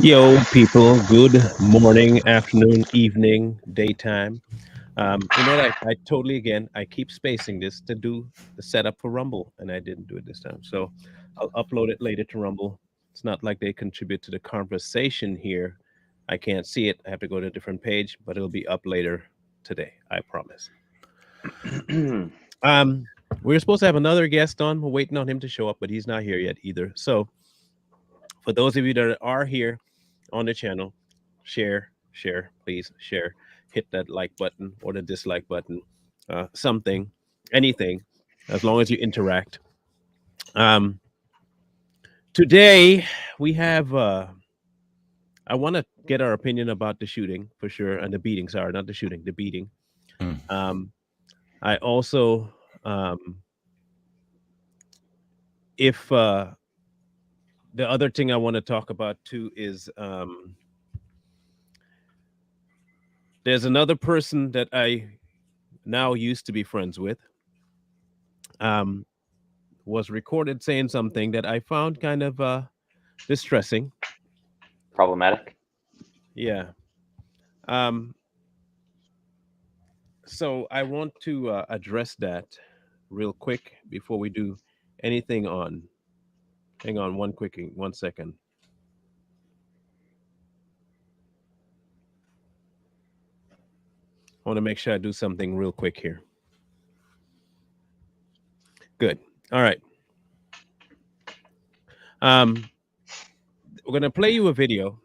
Yo, people, good morning, afternoon, evening, daytime. I totally, again, I keep spacing this to do the setup for Rumble, and I didn't do it this time. So I'll upload it later to Rumble. It's not like they contribute to the conversation here. I can't see it. I have to go to a different page, but it'll be up later today, I promise. Um, we were supposed to have another guest on. We're waiting on him to show up, but he's not here yet either. So for those of you that are here on the channel, share, please share. Hit that like button or the dislike button, something, anything, as long as you interact. Um, Today we have. I want to get our opinion about the shooting for sure, and the beating. Sorry, not the shooting, the beating. Mm. Um, I also, if the other thing I want to talk about too is there's another person that I now used to be friends with. Um, was recorded saying something that I found kind of distressing. Problematic. Yeah. Um, so I want to address that real quick before we do anything on. Hang on one second. I want to make sure I do something real quick here. Good. All right. We're gonna play you a video,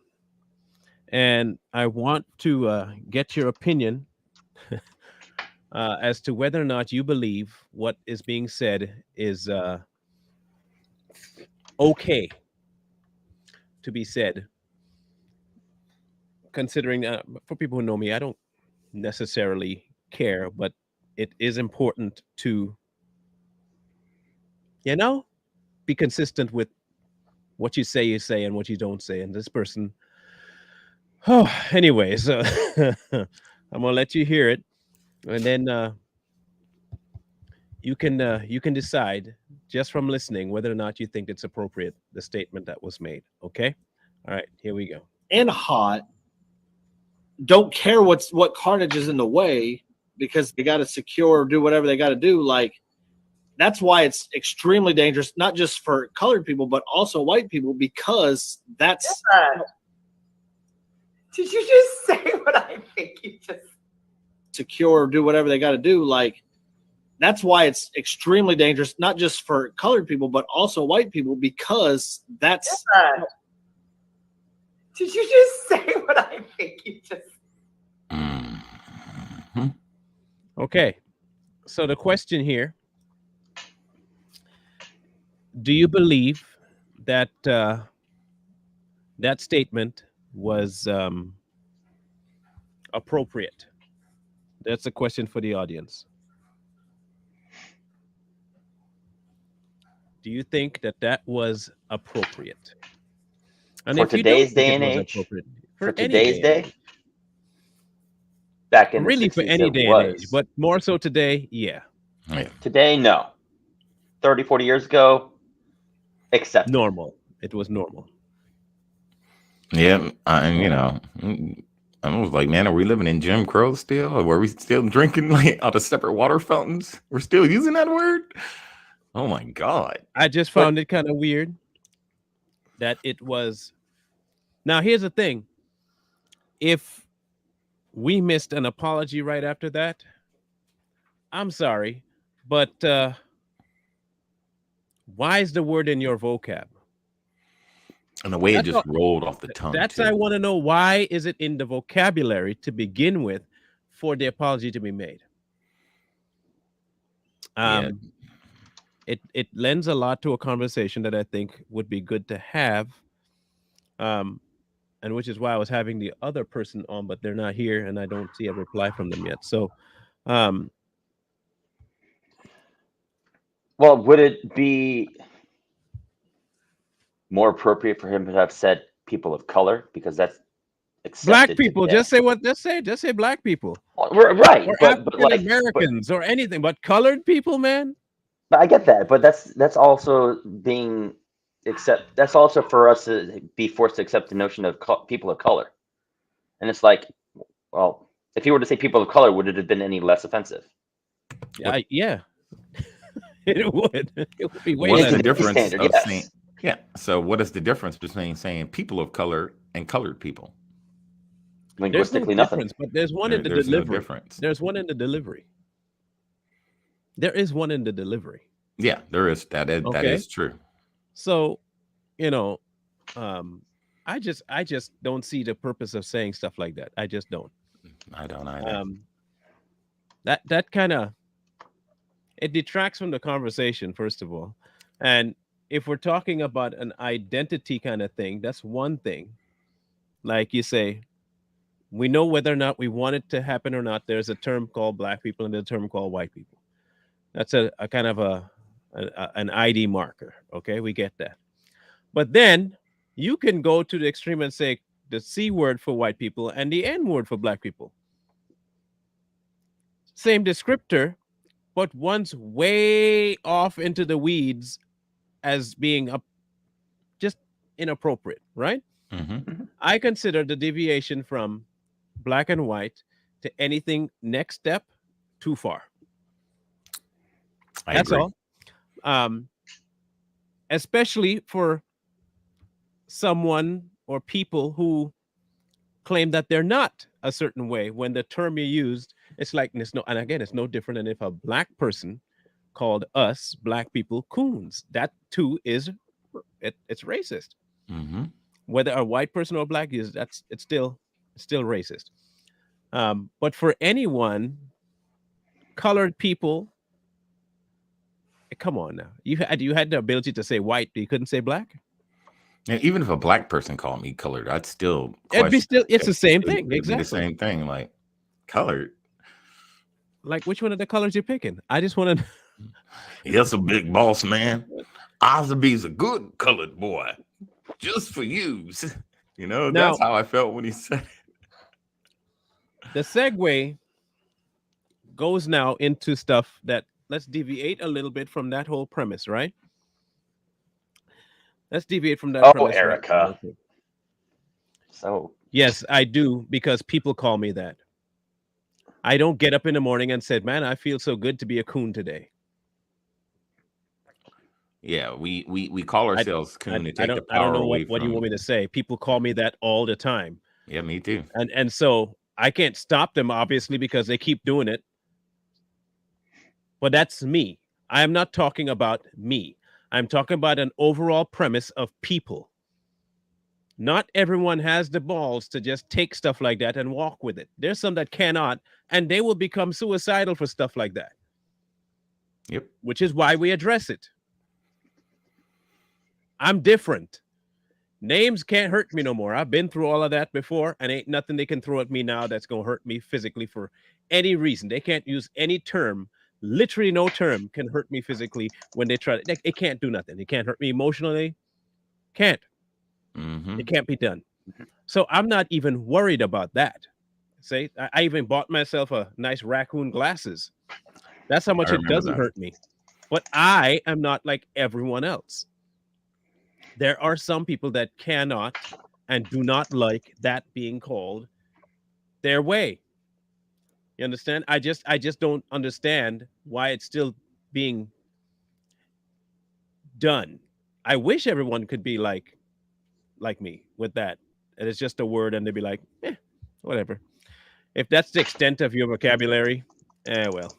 and I want to get your opinion as to whether or not you believe what is being said is okay to be said. Considering for people who know me, I don't necessarily care, but it is important to, you know, be consistent with what you say, and what you don't say. And this person, oh, anyway, so I'm gonna let you hear it, and then you can decide just from listening whether or not you think it's appropriate, the statement that was made. Okay, all right, here we go. And hot don't care what carnage is in the way because they got to secure, do whatever they got to do. Like that's why it's extremely dangerous, not just for colored people but also white people, because that's. Did you just say what I think you just secure, do whatever they got to do. Like that's why it's extremely dangerous, not just for colored people but also white people, because that's. Did you just say what I think you just? Mm-hmm. Okay, so the question here: do you believe that that statement was appropriate? That's a question for the audience. Do you think that that was appropriate? And For if you don't today's think day it and was age, appropriate for for any today's day and day, age, back in the really for 60s, any it day and age, was. but more so today, yeah, Yeah. Today, no. 30, 40 years ago, accepted. normal. It was normal. Yeah. And I was like, man, are we living in Jim Crow still? Or were we still drinking like out of separate water fountains? We're still using that word? Oh my God. I just But found it kind of weird that it was. Now, here's the thing: if we missed an apology right after that, I'm sorry, but why is the word in your vocab? And the way it That's just all. rolled off the tongue, That's I too. want to know, why is it in the vocabulary to begin with for the apology to be made? Yeah. Um, it lends a lot to a conversation that I think would be good to have. Um, and which is why I was having the other person on, but they're not here, and I don't see a reply from them yet. So, um, well, would it be more appropriate for him to have said people of color because that's black accepted people, today? just say black people Well, right, or but African like, Americans or anything, but colored people, man. but I get that, but that's also being Except that's also for us to be forced to accept the notion of people of color. And it's like, well, if you were to say people of color, would it have been any less offensive? Yeah, it would. It would be way What's less. the In today's difference standard, of yes. saying? Yeah. So what is the difference between saying people of color and colored people? There's no Linguistically, nothing. difference, but there's one in the There's no delivery. difference. There's one in the delivery. There is one in the delivery. Yeah, there is. That Okay. is true. So, you know, I just don't see the purpose of saying stuff like that. I just don't. I don't either. That kind of, it detracts from the conversation, first of all. And if we're talking about an identity kind of thing, that's one thing. Like you say, we know whether or not we want it to happen or not. There's a term called black people and a term called white people. That's a kind of an ID marker. Okay, we get that. But then you can go to the extreme and say the C word for white people and the N word for black people. Same descriptor, but one's way off into the weeds as being just inappropriate, right? Mm-hmm. I consider the deviation from black and white to anything next step too far. I That's agree. all. Especially for someone or people who claim that they're not a certain way when the term you used, it's like, it's no, and again, it's no different than if a black person called us black people coons. That too is it's racist. Mm-hmm. Whether a white person or black is, it's still racist. But for anyone, colored people, come on now, you had the ability to say white, but you couldn't say black. And even if a black person called me colored, I'd still It'd be question. still, it's the same It'd thing, be the exactly. same thing. Like colored. Like, which one of the colors you're picking? I just want to. Yes, a big boss man. Ozzy's a good colored boy, just for you. You know, Now, that's how I felt when he said it. the segue goes now into stuff that, let's deviate a little bit from that whole premise, right? Let's deviate from that Oh, premise. Erica. Right? So Yes, I do, because people call me that. I don't get up in the morning and said, man, I feel so good to be a coon today. Yeah, we call ourselves coon to take the I don't power know away what you from. want me to say. People call me that all the time. Yeah, me too. And so I can't stop them, obviously, because they keep doing it. But that's me. I am not talking about me. I'm talking about an overall premise of people. Not everyone has the balls to just take stuff like that and walk with it. There's some that cannot, and they will become suicidal for stuff like that. Yep. Which is why we address it. I'm different. Names can't hurt me no more. I've been through all of that before, and ain't nothing they can throw at me now that's going to hurt me physically for any reason. They can't use any term. Literally no term can hurt me physically when they try to. It can't do nothing. It can't hurt me emotionally. Can't. Mm-hmm. It can't be done. So I'm not even worried about that. Say, I even bought myself a nice raccoon glasses. That's how much I it remember doesn't that. hurt me. But I am not like everyone else. There are some people that cannot and do not like that being called their way. You understand? I just don't understand why it's still being done. I wish everyone could be like me with that. And it's just a word and they'd be like, whatever. If that's the extent of your vocabulary, well,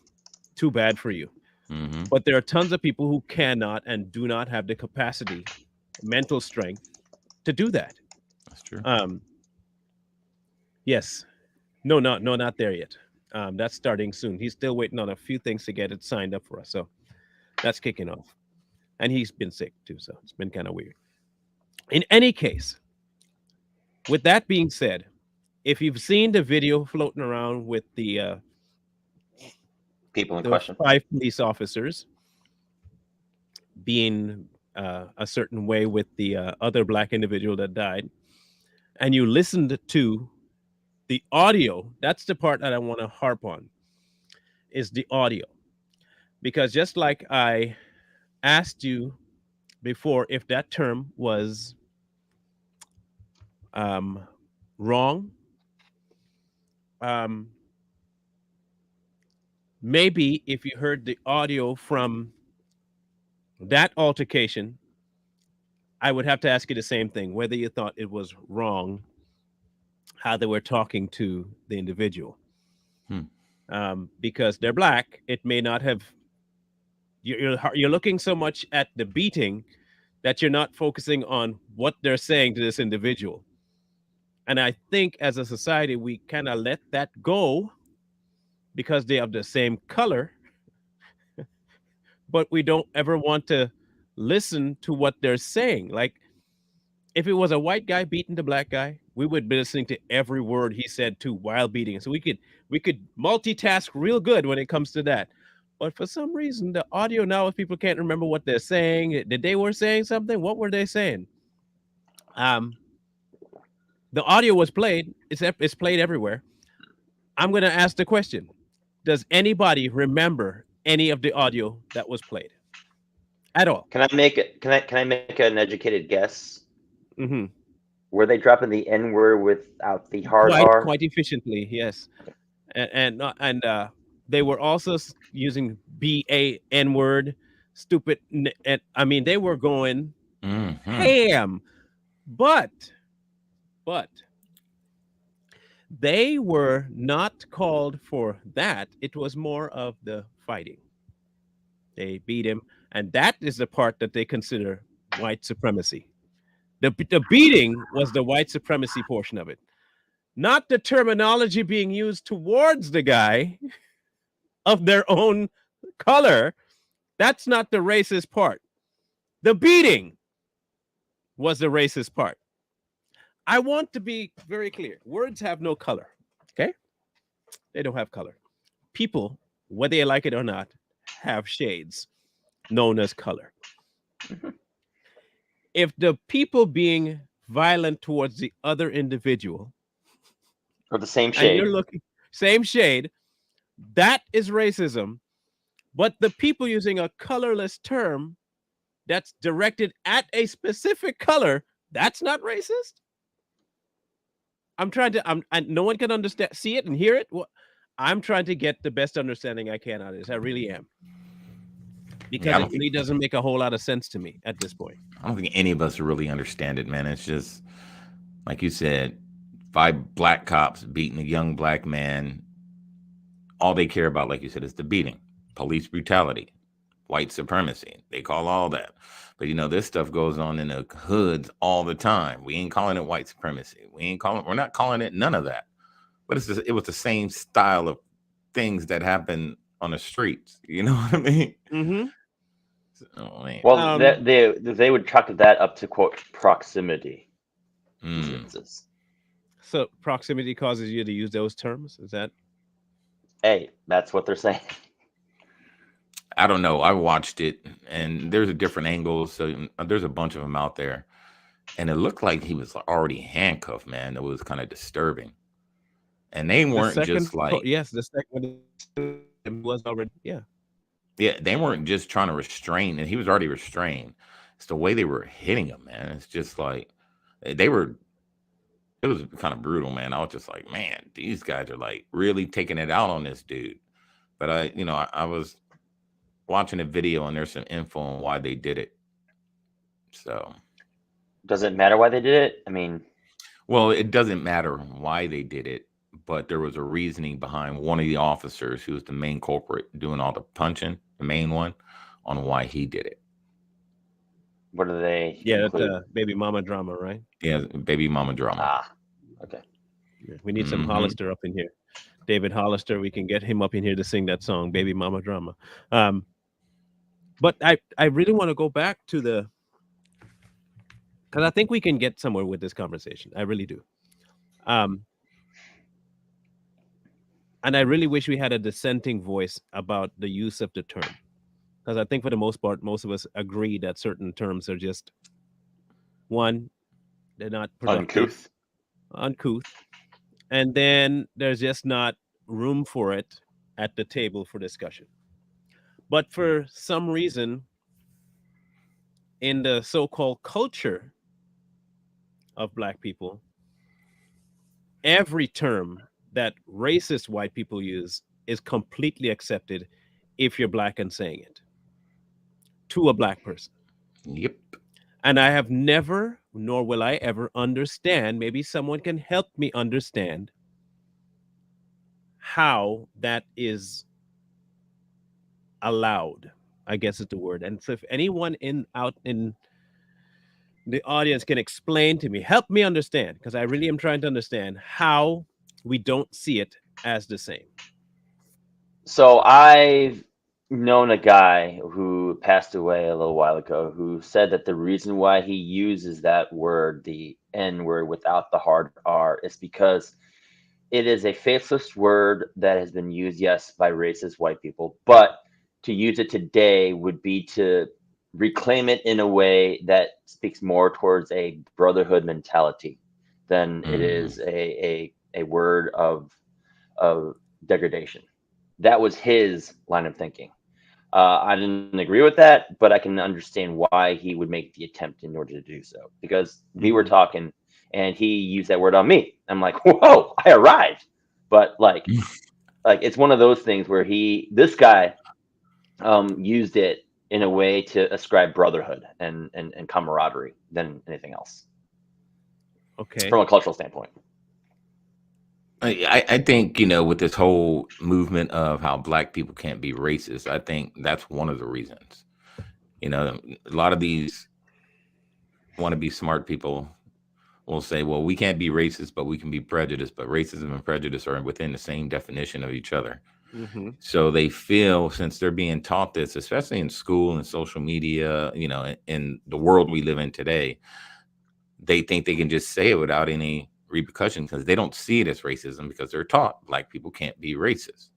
too bad for you. Mm-hmm. But there are tons of people who cannot and do not have the capacity, mental strength to do that. That's true. Yes. No, not there yet. That's starting soon. He's still waiting on a few things to get it signed up for us. So that's kicking off. And he's been sick too, so it's been kind of weird. In any case, with that being said, if you've seen the video floating around with the people in question, 5 police officers being a certain way with the other black individual that died, and you listened to the audio, that's the part that I want to harp on, is the audio. Because just like I asked you before if that term was wrong. Um, Maybe if you heard the audio from that altercation, I would have to ask you the same thing, whether you thought it was wrong how they were talking to the individual. Hmm. Because they're black, it may not have. You're looking so much at the beating that you're not focusing on what they're saying to this individual. And I think as a society, we kind of let that go because they have the same color, but we don't ever want to listen to what they're saying. Like, if it was a white guy beating the black guy, we would be listening to every word he said too while beating. So we could multitask real good when it comes to that. But for some reason, the audio now, if people can't remember what they're saying, did they were saying something? What were they saying? The audio was played. It's played everywhere. I'm going to ask the question: does anybody remember any of the audio that was played at all? Can I make it? Can I make an educated guess? Mm-hmm. Were they dropping the N word without the hard R? Quite efficiently, yes. And they were also using BAN word, stupid. And I mean, they were going ham, but they were not called for that. It was more of the fighting. They beat him, and that is the part that they consider white supremacy. The beating was the white supremacy portion of it, not the terminology being used towards the guy of their own color. That's not the racist part. The beating was the racist part. I want to be very clear. Words have no color. Okay? They don't have color. People, whether you like it or not, have shades known as color. If the people being violent towards the other individual, Or the same and shade? you're looking same shade, that is racism. But the people using a colorless term that's directed at a specific color, that's not racist. I'm trying to. No one can understand, see it, and hear it. I'm trying to get the best understanding I can out of this. I really am, because Yeah, it really doesn't make a whole lot of sense to me at this point. I don't think any of us really understand it, man. It's just like you said, 5 black cops beating a young black man. All they care about, like you said, is the beating, police brutality, white supremacy. They call all that. But this stuff goes on in the hoods all the time. We ain't calling it white supremacy. We're not calling it none of that. But it was the same style of things that happen on the streets. You know what I mean? Mm-hmm. Oh, man. Well, they would chalk that up to, quote, proximity. So proximity causes you to use those terms? Is that? Hey, that's what they're saying. I don't know. I watched it, and there's a different angles. So there's a bunch of them out there, and it looked like he was already handcuffed. Man, it was kind of disturbing. And they weren't just like, yes, the second was already, yeah, they weren't just trying to restrain, and he was already restrained. It's the way they were hitting him, man. It's just like it was kind of brutal, man. I was just like, man, these guys are like really taking it out on this dude. But I was watching a video, and there's some info on why they did it. So does it matter why they did it? I mean, well, it doesn't matter why they did it, but there was a reasoning behind one of the officers who was the main culprit doing all the punching, the main one, on why he did it. What do they? Yeah, that's baby mama drama, right? Yeah, baby mama drama. Okay. Yeah, we need some Hollister up in here. David Hollister, we can get him up in here to sing that song, Baby Mama Drama. But I really want to go back to because I think we can get somewhere with this conversation. I really do. And I really wish we had a dissenting voice about the use of the term. Because I think for the most part, most of us agree that certain terms are just, one, they're not productive. Uncouth. And then there's just not room for it at the table for discussion. But for some reason, in the so-called culture of black people, every term that racist white people use is completely accepted if you're black and saying it to a black person. Yep. And I have never, nor will I ever understand, maybe someone can help me understand how that is allowed, I guess is the word. And so if anyone in out in the audience can explain to me, help me understand, because I really am trying to understand how we don't see it as the same. So I've known a guy who passed away a little while ago who said that the reason why he uses that word, the N word without the hard R, is because it is a faceless word that has been used, yes, by racist white people, but to use it today would be to reclaim it in a way that speaks more towards a brotherhood mentality than it Mm. is a word of degradation. That was his line of thinking. I didn't agree with that, but I can understand why he would make the attempt in order to do so. Because we were Hmm. talking, and he used that word on me. I'm like, whoa, I arrived. But like it's one of those things where this guy, used it in a way to ascribe brotherhood and camaraderie than anything else Okay. from a cultural standpoint. I think, with this whole movement of how black people can't be racist, I think that's one of the reasons. A lot of these want to be smart people will say, well, we can't be racist, but we can be prejudiced. But racism and prejudice are within the same definition of each other. Hmm. So they feel, since they're being taught this, especially in school and social media, in the world we live in today, they think they can just say it without any repercussion because they don't see it as racism because they're taught black people can't be racist.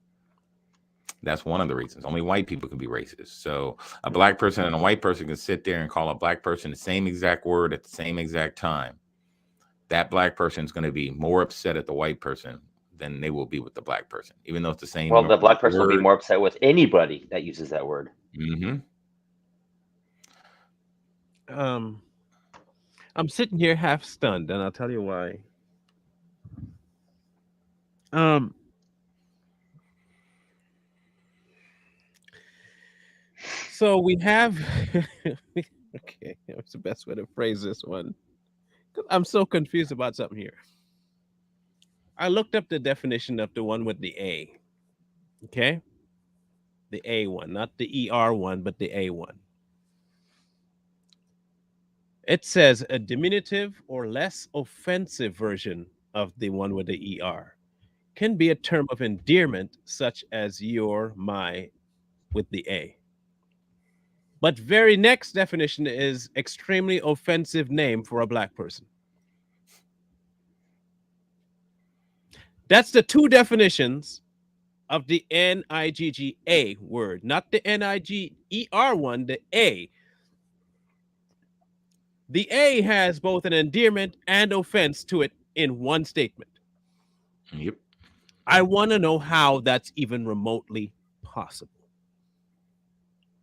That's one of the reasons. Only white people can be racist. So a black person and a white person can sit there and call a black person the same exact word at the same exact time. That black person is going to be more upset at the white person than they will be with the black person, even though it's the Well, same the black person will be word. more upset with anybody that uses that word. Hmm. Um, I'm sitting here half stunned, and I'll tell you why. Um, so we have. Okay, what's the best way to phrase this one? 'Cause I'm so confused about something here. I looked up the definition of the one with the A. Okay, the A one, not the ER one, but the A one. It says a diminutive or less offensive version of the one with the ER can be a term of endearment, such as your, my, with the A. But very next definition is extremely offensive name for a black person. That's the two definitions of the NIGGA word, not the NIGER one, the A. The A has both an endearment and offense to it in one statement. Yep. I want to know how that's even remotely possible.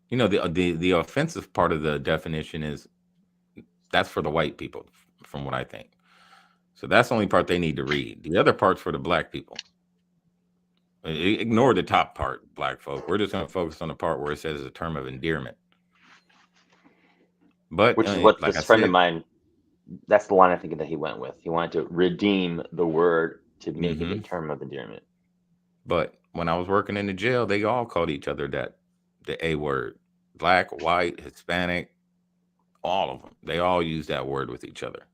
The offensive part of the definition is that's for the white people, from what I think. So that's the only part they need to read. The other part's for the black people. Ignore the top part, black folk. We're just going to focus on the part where it says it's a term of endearment. But Which is what like I this friend of said, mine, that's the line I think that he went with. He wanted to redeem the word to make it a hmm term of endearment. but when I was working in the jail, they all called each other that, the A word. Black, white, Hispanic, all of them. They all use that word with each other.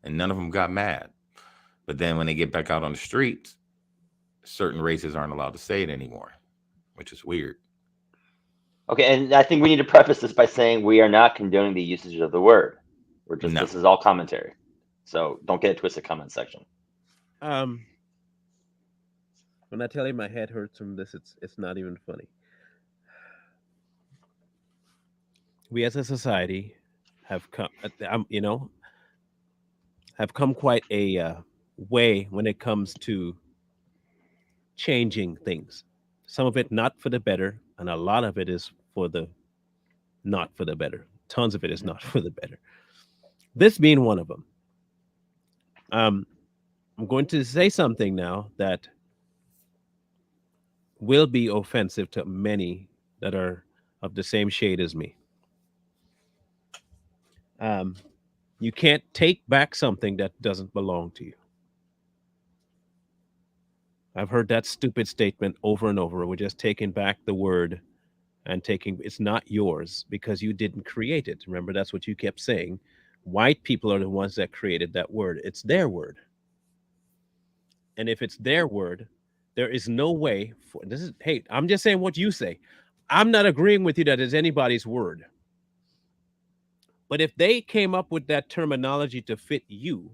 And none of them got mad. But then when they get back out on the streets, certain races aren't allowed to say it anymore, which is weird. Okay, and I think we need to preface this by saying we are not condoning the usage of the word. No. This is all commentary. So don't get it twisted, comment section. Um, when I tell you my head hurts from this, it's not even funny. We as a society have come, have come quite a way when it comes to changing things. Some of it not for the better, and a lot of it is for the not for the better. Tons of it is not for the better. This being one of them. Um, I'm going to say something now that will be offensive to many that are of the same shade as me. Um, you can't take back something that doesn't belong to you. I've heard that stupid statement over and over. We're just taking back the word and taking it's not yours because you didn't create it. Remember, that's what you kept saying. White people are the ones that created that word. It's their word. And if it's their word, there is no way for this is hey, I'm just saying what you say. I'm not agreeing with you that it's anybody's word. But if they came up with that terminology to fit you,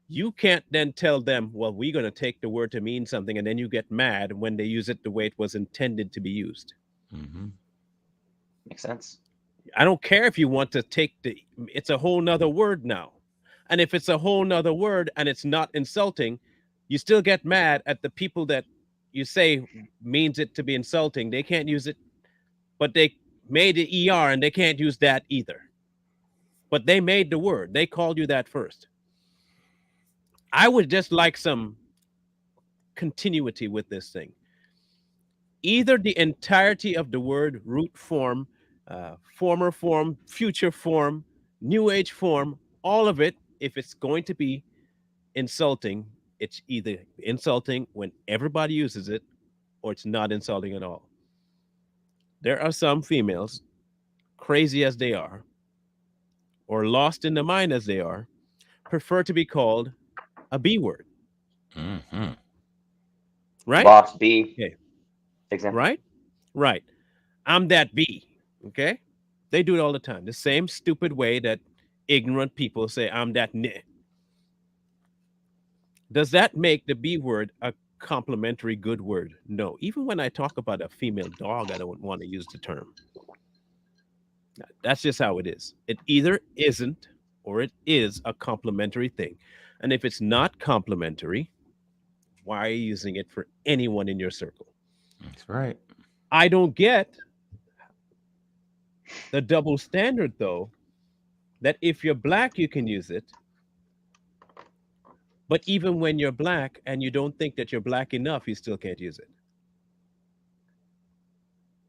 you can't then tell them, well, we're going to take the word to mean something, and then you get mad when they use it the way it was intended to be used. Mm-hmm. Makes sense. I don't care if you want to take it's a whole nother word now. And if it's a whole nother word and it's not insulting, you still get mad at the people that you say means it to be insulting. They can't use it, but they made the ER and they can't use that either. But they made the word. They called you that first. I would just like some continuity with this thing. Either the entirety of the word, root form, former form, future form, new age form, all of it, if it's going to be insulting, it's either insulting when everybody uses it or it's not insulting at all. There are some females, crazy as they are, or lost in the mind as they are, prefer to be called a B word, Mm-hmm. right? Boss B Okay, example. right? Right. I'm that B. Okay. They do it all the time. The same stupid way that ignorant people say, I'm that N. Does that make the B word a complimentary good word? No. Even when I talk about a female dog, I don't want to use the term. That's just how it is. It either isn't or it is a complimentary thing. And if it's not complimentary, why are you using it for anyone in your circle? That's right. I don't get the double standard, though, that if you're black, you can use it. But even when you're black and you don't think that you're black enough, you still can't use it.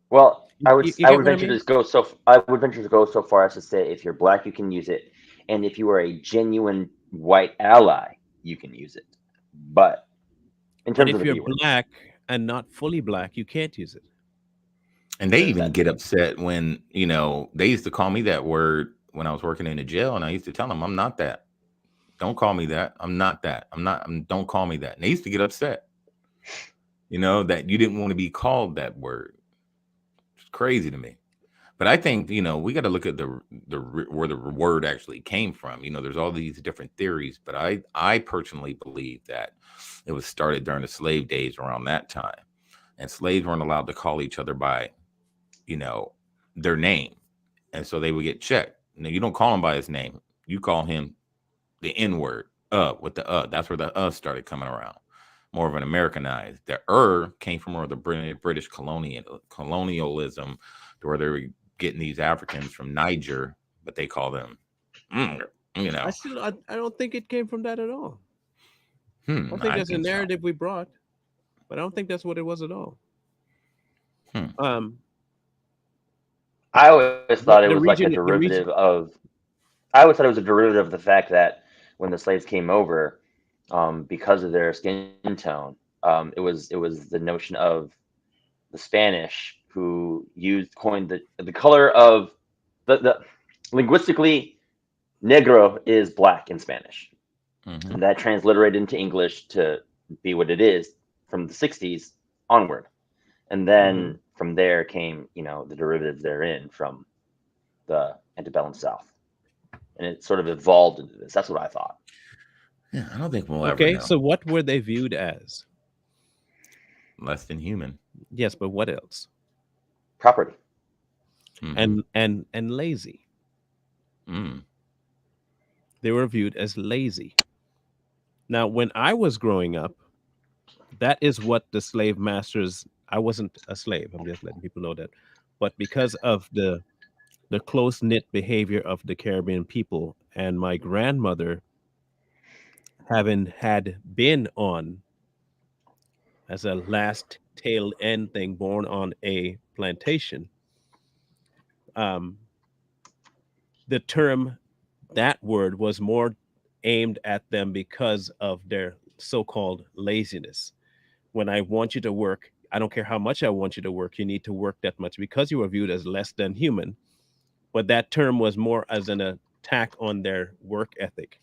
Well, You I get would what I venture mean? to go I would venture to go so far as to say if you're black, you can use it, and if you are a genuine white ally, you can use it. But in And terms of if the you're B word, black and not fully black, you can't use it. And they there's even that get too. upset when, they used to call me that word when I was working in the jail. And I used to tell them, I'm not that. Don't call me that. I'm not that. Don't call me that. And they used to get upset, that you didn't want to be called that word. It's crazy to me. But I think, we got to look at where the word actually came from. There's all these different theories, but I personally believe that it was started during the slave days around that time. And slaves weren't allowed to call each other by, you know, their name. And so they would get checked. Now, you don't call him by his name. You call him the N word, with the That's where the started coming around. More of an Americanized. The came from where the British colonialism, to where they were getting these Africans from Niger, but they call them, mm, you know, I don't think it came from that at all. I think I that's a think so. narrative we brought, but I don't think that's what it was at all. Hmm. Um, I always thought it was like a the derivative region, of. I always thought it was a derivative of the fact that when the slaves came over, because of their skin tone, it was the notion of the Spanish who coined the color of the linguistically negro is black in Spanish, Hmm. and that transliterated into English to be what it is from the 60s onward. And mhm. then from there came, the derivatives therein from the antebellum South. And it sort of evolved into this. That's what I thought. Yeah, I don't think we'll ever Okay, know. so what were they viewed as? Less than human. Yes, but what else? Property. Hmm. And lazy. Mm. They were viewed as lazy. Now, when I was growing up, that is what the slave masters. I wasn't a slave. I'm just letting people know that. But because of the the close knit behavior of the Caribbean people. And my grandmother, having had been on as a last tail end thing, born on a plantation, um, the term, that word was more aimed at them because of their so-called laziness. When I want you to work, I don't care how much I want you to work, you need to work that much because you were viewed as less than human. But that term was more as an attack on their work ethic.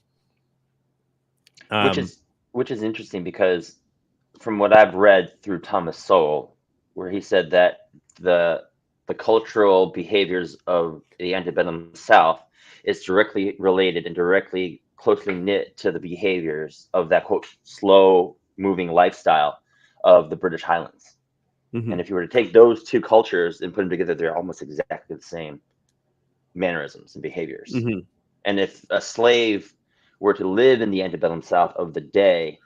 which Um, is which is interesting because from what I've read through Thomas Sowell, where he said that the the cultural behaviors of the antebellum South is directly related and directly closely knit to the behaviors of that quote slow moving lifestyle of the British Highlands. mhm, And if you were to take those two cultures and put them together, they're almost exactly the same mannerisms and behaviors. mhm. And if a slave were to live in the antebellum South of the day,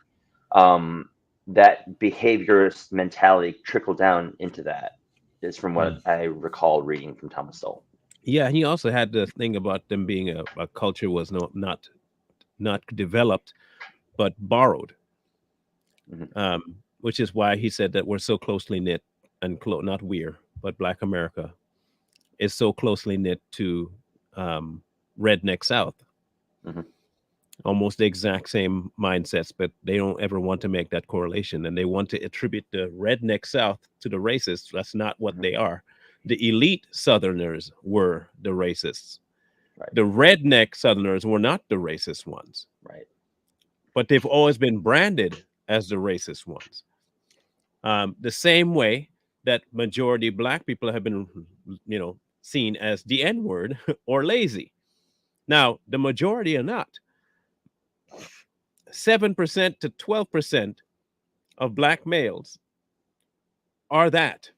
um, that behaviorist mentality trickled down into that, is from what I recall reading from Thomas Sowell. Yeah, he also had the thing about them being a culture was not developed but borrowed, Mhm. which is why he said that we're so closely knit and not we're, but Black America is so closely knit to redneck South, Mhm. almost the exact same mindsets, but they don't ever want to make that correlation, and they want to attribute the redneck South to the racists. That's not what Mhm. they are. The elite Southerners were the racists. Right. The redneck Southerners were not the racist ones, Right. but they've always been branded as the racist ones. The same way that majority Black people have been, seen as the N word or lazy. Now, the majority are not. 7% to 12% of Black males are that.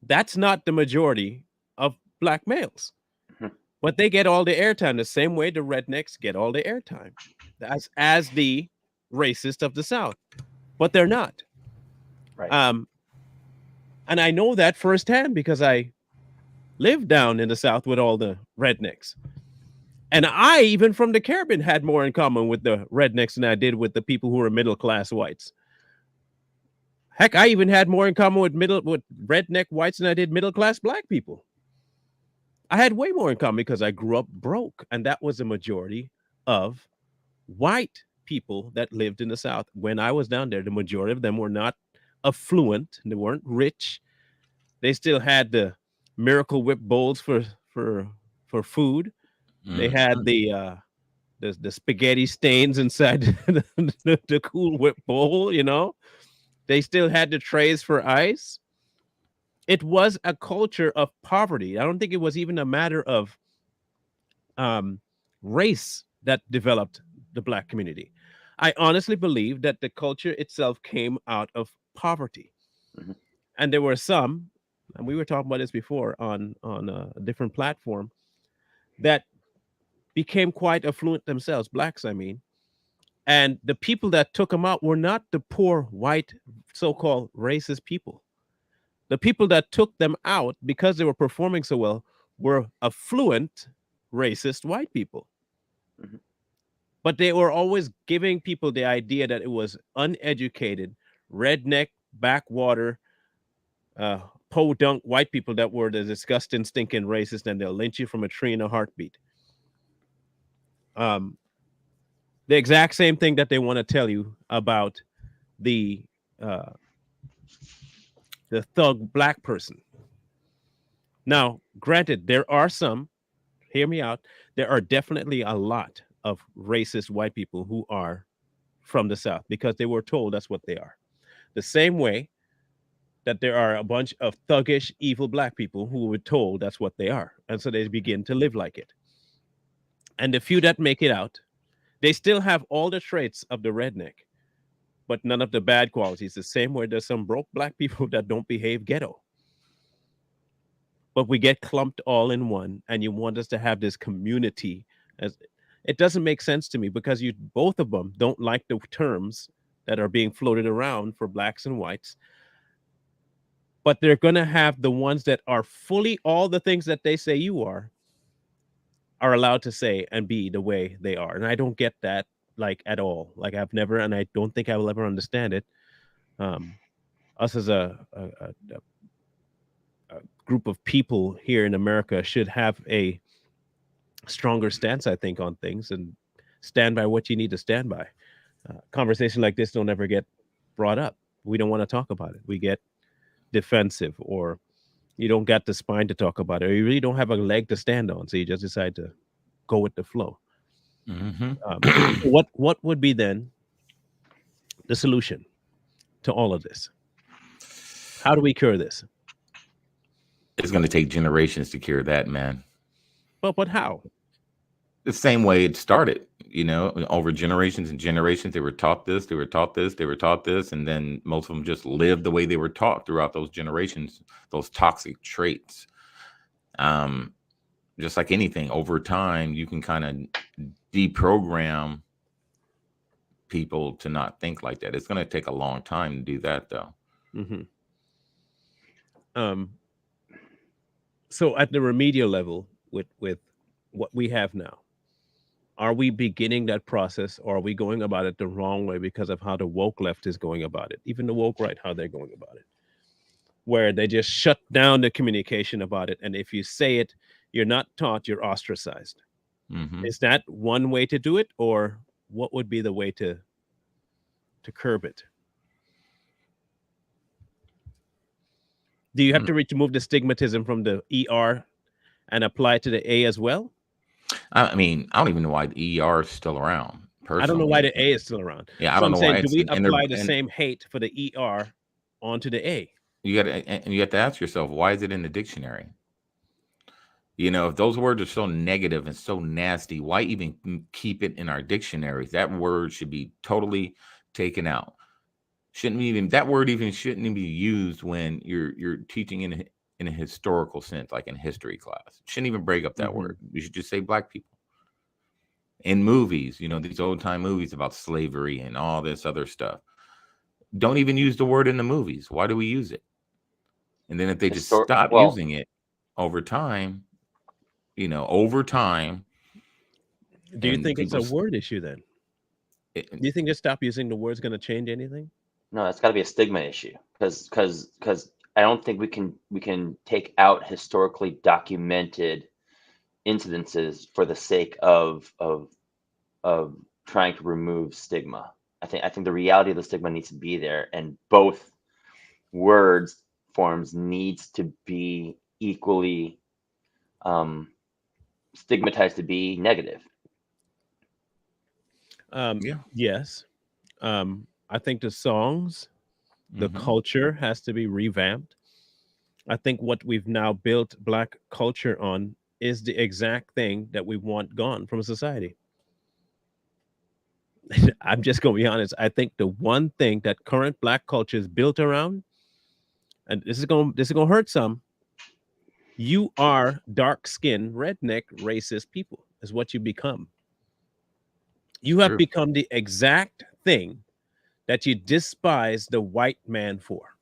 That's not the majority of Black males, Mhm. but they get all the airtime the same way the rednecks get all the airtime as the racist of the South, but they're not. Right. Um, and I know that firsthand because I lived down in the South with all the rednecks. And I, even from the Caribbean, had more in common with the rednecks than I did with the people who were middle class whites. Heck, I even had more in common with redneck whites than I did middle class Black people. I had way more in common because I grew up broke, and that was the majority of white people that lived in the South. When I was down there, the majority of them were not affluent, they weren't rich. They still had the Miracle Whip bowls for for food. They Mm. had the spaghetti stains inside the Cool Whip bowl. They still had the trays for ice. It was a culture of poverty. I don't think it was even a matter of um, race that developed the Black community. I honestly believe that the culture itself came out of poverty, Mhm. and there were some, and we were talking about this before on a different platform, that became quite affluent themselves, Blacks, I mean. And the people that took them out were not the poor white so-called racist people. The people that took them out because they were performing so well were affluent racist white people. Mhm. But they were always giving people the idea that it was uneducated, redneck, backwater, podunk white people that were the disgusting, stinking racist, and they'll lynch you from a tree in a heartbeat. Um, the exact same thing that they want to tell you about the uh, the thug Black person. Now, granted, there are some. Hear me out. There are definitely a lot of racist white people who are from the South because they were told that's what they are. The same way that there are a bunch of thuggish, evil Black people who were told that's what they are. And so they begin to live like it. And the few that make it out, they still have all the traits of the redneck, but none of the bad qualities. The same way there's some broke Black people that don't behave ghetto. But we get clumped all in one, and you want us to have this community. As it doesn't make sense to me because you both of them don't like the terms that are being floated around for Blacks and whites. but they're going to have the ones that are fully all the things that they say you are allowed to say and be the way they are. And I don't get that like at all. Like I've never, and I don't think I will ever understand it. Us as a group of people here in America should have a stronger stance, I think, on things and stand by what you need to stand by. Conversation like this don't ever get brought up. We don't want to talk about it. We get defensive, or you don't got the spine to talk about it, or you really don't have a leg to stand on, so you just decide to go with the flow. What would be then the solution to all of this? How do we cure this? It's going to take generations to cure that, man. But how? The same way it started, over generations and generations. They were taught this, they were taught this, they were taught this, and then most of them just lived the way they were taught throughout those generations, those toxic traits. Just like anything, over time, you can kind of deprogram people to not think like that. It's going to take a long time to do that, though. So at the remedial level, with what we have now, are we beginning that process, or are we going about it the wrong way because of how the woke left is going about it? Even the woke right, how they're going about it, where they just shut down the communication about it. And if you say it, you're not taught, you're ostracized. Is that one way to do it, or what would be the way to curb it? Do you have to remove the stigmatism from the ER and apply it to the A as well? I mean, I don't even know why the ER is still around. Personally, I don't know why the A is still around. Yeah, I don't know why. Do we apply the same hate for the ER onto the A? You have to ask yourself, why is it in the dictionary? If those words are so negative and so nasty, why even keep it in our dictionaries? That word should be totally taken out. That word shouldn't even be used when you're teaching in a historical sense, like in history class. Shouldn't even break up that word. You should just say black people. In movies, these old time movies about slavery and all this other stuff, don't even use the word in the movies. Why do we use it? And then if they just stop using it over time, do you think it's a word issue then? Do you think just stop using the word is going to change anything? No, it's got to be a stigma issue, because I don't think we can take out historically documented incidences for the sake of trying to remove stigma. I think the reality of the stigma needs to be there, and both words forms needs to be equally stigmatized to be negative. Yes. I think the songs, the culture has to be revamped. I think what we've now built Black culture on is the exact thing that we want gone from society. I'm just going to be honest. I think the one thing that current Black culture is built around, and this is going to hurt some. You are dark-skinned, redneck, racist people is what you become. You have become the exact thing that you despise the white man for.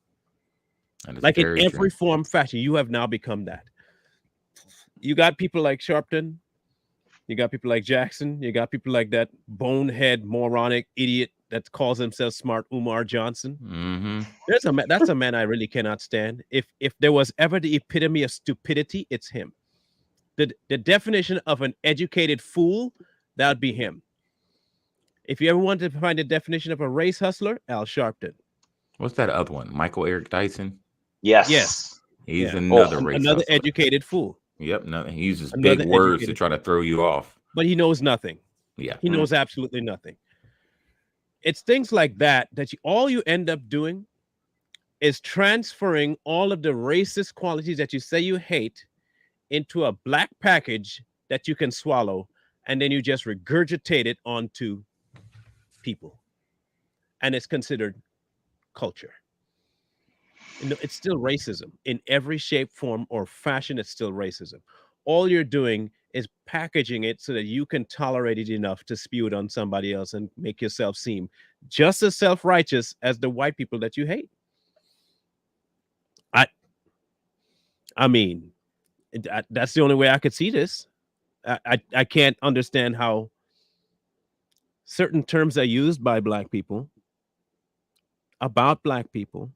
Like in every form, fashion, you have now become that. You got people like Sharpton, you got people like Jackson, you got people like that bonehead, moronic idiot that calls himself smart Umar Johnson. That's a man I really cannot stand. If there was ever the epitome of stupidity, it's him. The definition of an educated fool, that would be him. If you ever wanted to find the definition of a race hustler, Al Sharpton. What's that other one? Michael Eric Dyson? Yes. He's another another educated fool. Yep. No, he uses big words to try to throw you off. But he knows nothing. Yeah. He knows absolutely nothing. It's things like that all you end up doing is transferring all of the racist qualities that you say you hate into a black package that you can swallow, and then you just regurgitate it onto people. And it's considered culture. It's still racism in every shape, form, or fashion. It's still racism. All you're doing is packaging it so that you can tolerate it enough to spew it on somebody else and make yourself seem just as self-righteous as the white people that you hate. I mean, that's the only way I could see this. I can't understand how certain terms are used by black people, about black people,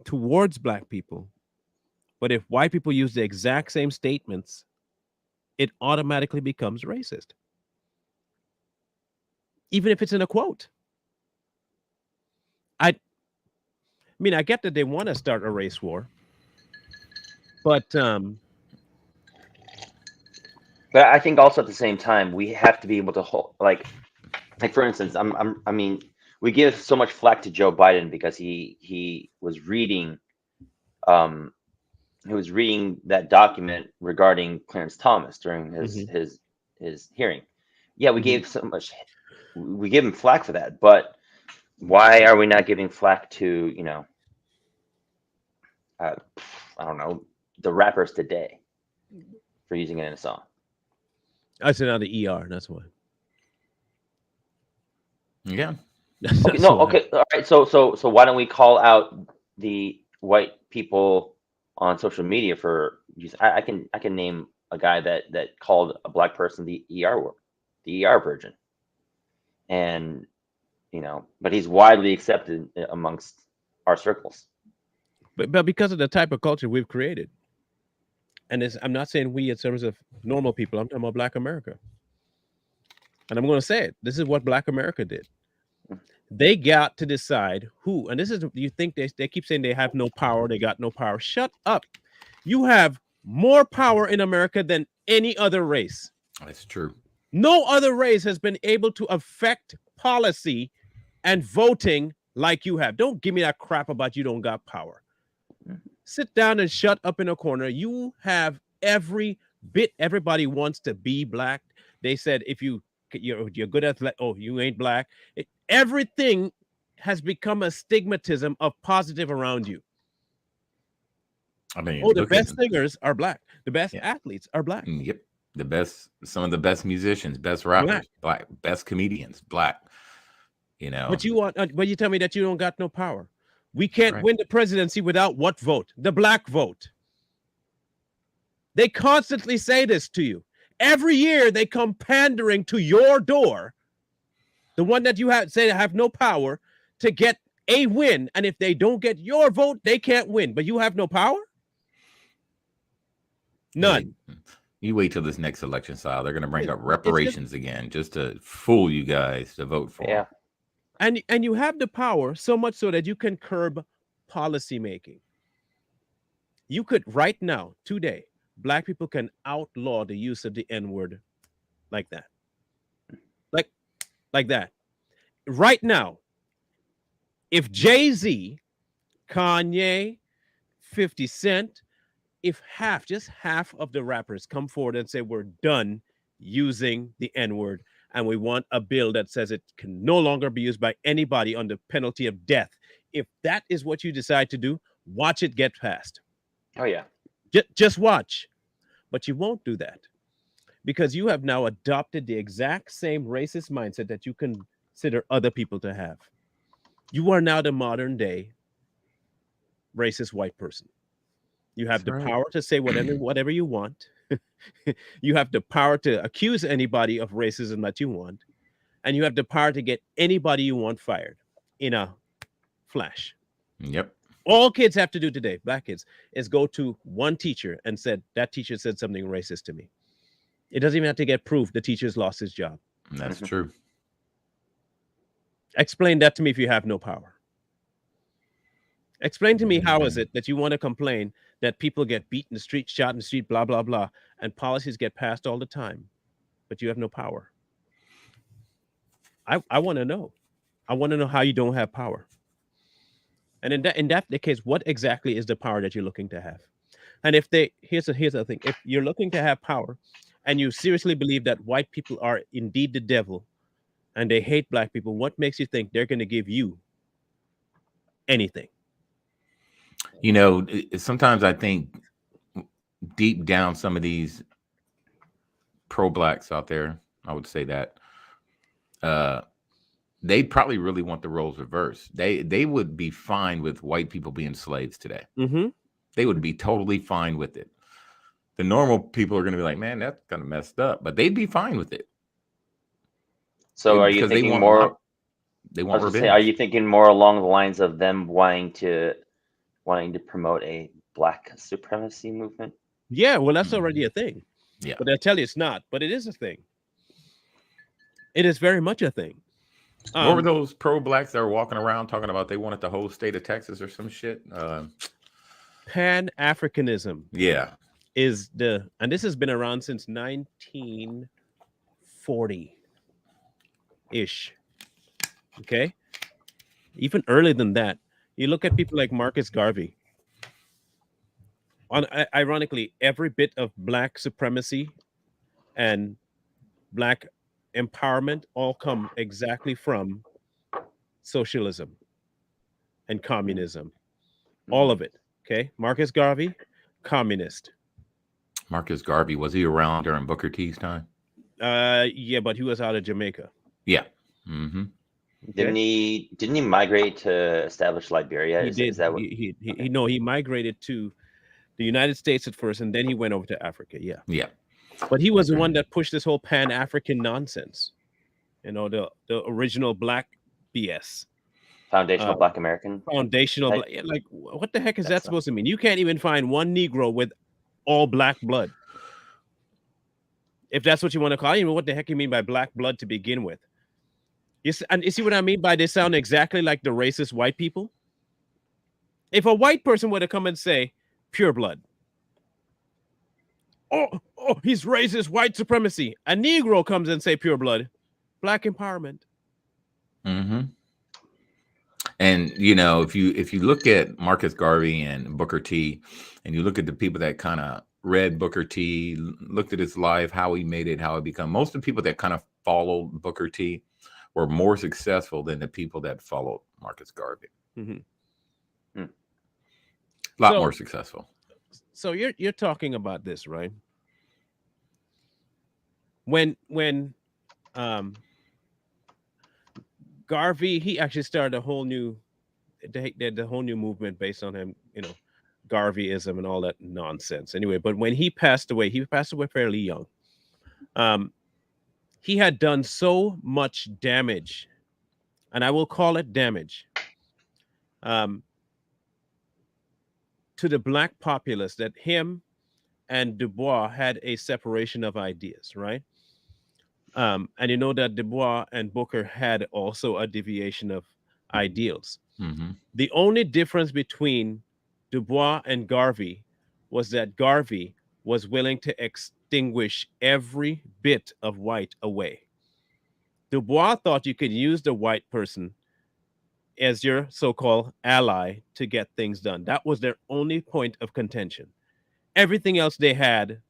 towards black people. But if white people use the exact same statements, it automatically becomes racist, even if it's in a quote. I mean, I get that they want to start a race war, but But I think also at the same time we have to be able to hold, like for instance, I mean, we give so much flack to Joe Biden because he was reading that document regarding Clarence Thomas during his Mhm. his hearing. Yeah, we Mhm. gave so much, we give him flack for that, but why are we not giving flack to, you know, uh, I don't know, the rappers today for using it in a song? I said out the ER. That's why. Yeah. Okay, That's no, why. okay, all right. So why don't we call out the white people on social media for use? I can name a guy that called a black person the the ER virgin, and you know, but he's widely accepted amongst our circles. But because of the type of culture we've created, and I'm not saying we in terms of normal people. I'm talking about Black America, and I'm going to say it. This is what Black America did. They got to decide who, and this is, you think they keep saying they have no power, they got no power. Shut up. You have more power in America than any other race. That's true. No other race has been able to affect policy and voting like you have. Don't give me that crap about you don't got power. Sit down and shut up in a corner. You have every bit. Everybody wants to be black. They said if you're good at, oh, you ain't black. Everything has become a stigmatism of positive around you. I mean, Oh, the look at best them. singers are black. The best Yeah. athletes are black. Yep. The best, some of the best musicians, best Black. rappers, black, best comedians, black. You know, But you tell me that you don't got no power. We that's can't right. win the presidency without what vote? The black vote. They constantly say this to you. Every year they come pandering to your door, the one that you have say have no power, to get a win. And if they don't get your vote, they can't win. But you have no power? Hey, None. you wait till this next election cycle. They're going to bring up It's just, reparations again just to fool you guys to vote for Yeah, them. and you have the power so much so that you can curb policy making. You could right now, today, black people can outlaw the use of the N-word like that. Like like that. Right now, if Jay-Z, Kanye, 50 Cent, if just half of the rappers come forward and say we're done using the N-word and we want a bill that says it can no longer be used by anybody under penalty of death. If that is what you decide to do, watch it get passed. oh yeah, Just watch. But you won't do that because you have now adopted the exact same racist mindset that you consider other people to have. You are now the modern day racist white person. You have That's the right. power to say whatever you want. You have the power to accuse anybody of racism that you want, and you have the power to get anybody you want fired in a flash. Yep. All kids have to do today, black kids, is go to one teacher and said that teacher said something racist to me. It doesn't even have to get proof the teacher's lost his job. That's hmm true. Explain that to me if you have no power. Explain to me how is Mhm. it that you want to complain that people get beat in the street, shot in the street, blah, blah, blah, and policies get passed all the time, but you have no power. I want to know. I want to know how you don't have power. And in that the case, what exactly is the power that you're looking to have? And if they here's the thing: if you're looking to have power, and you seriously believe that white people are indeed the devil and they hate black people, what makes you think they're going to give you anything? You know, sometimes I think deep down, some of these pro blacks out there, I would say that uh, they probably really want the roles reversed. They would be fine with white people being slaves today. Mm-hmm. They would be totally fine with it. The normal people are going to be like, man, that's kind of messed up, but they'd be fine with it. So are you Because they thinking want more? they I want was gonna say, are revenge. you thinking more along the lines of them wanting to promote a black supremacy movement? Yeah, well, that's Mhm. already a thing. Yeah. But I tell you, it's not. But it is a thing. It is very much a thing. What were those pro-blacks that were walking around talking about they wanted the whole state of Texas or some shit? Pan-Africanism Yeah. is and this has been around since 1940-ish. Okay? Even earlier than that. You look at people like Marcus Garvey. Ironically, every bit of black supremacy and black empowerment all come exactly from socialism and communism. All of it. Okay? Marcus Garvey, communist. Marcus Garvey, was he around during Booker T's time? Yeah, but he was out of Jamaica. Yeah. Mm-hmm. Didn't Okay? he migrate to establish Liberia? He Is did. that what? He migrated to the United States at first, and then he went over to Africa. Yeah, Yeah. but he was the one that pushed this whole Pan-African nonsense. The original black BS. Foundational Uh, Black American Foundational type? black. Like, what the heck is that That's not. supposed to mean? You can't even find one Negro with all black blood. If that's what you want to call it, even what the heck you mean by black blood to begin with? And you see what I mean by they sound exactly like the racist white people? If a white person were to come and say pure blood, oh, he's racist, white supremacy. A Negro comes and say pure blood, black empowerment. Mm-hmm. And if you look at Marcus Garvey and Booker T, and you look at the people that kind of read Booker T, looked at his life, how he made it, how he become. Most of the people that kind of followed Booker T were more successful than the people that followed Marcus Garvey. Mm-hmm. A lot more successful. So you're talking about this, right? When Garvey, he actually started a whole new the whole new movement based on him, Garveyism and all that nonsense. Anyway, but when he passed away fairly young. He had done so much damage, and I will call it damage, to the black populace that him and Du Bois had a separation of ideas, right? And you know that Du Bois and Booker had also a deviation of ideals. Mm-hmm. The only difference between Du Bois and Garvey was that Garvey was willing to extinguish every bit of white away. Du Bois thought you could use the white person as your so-called ally to get things done. That was their only point of contention. Everything else they had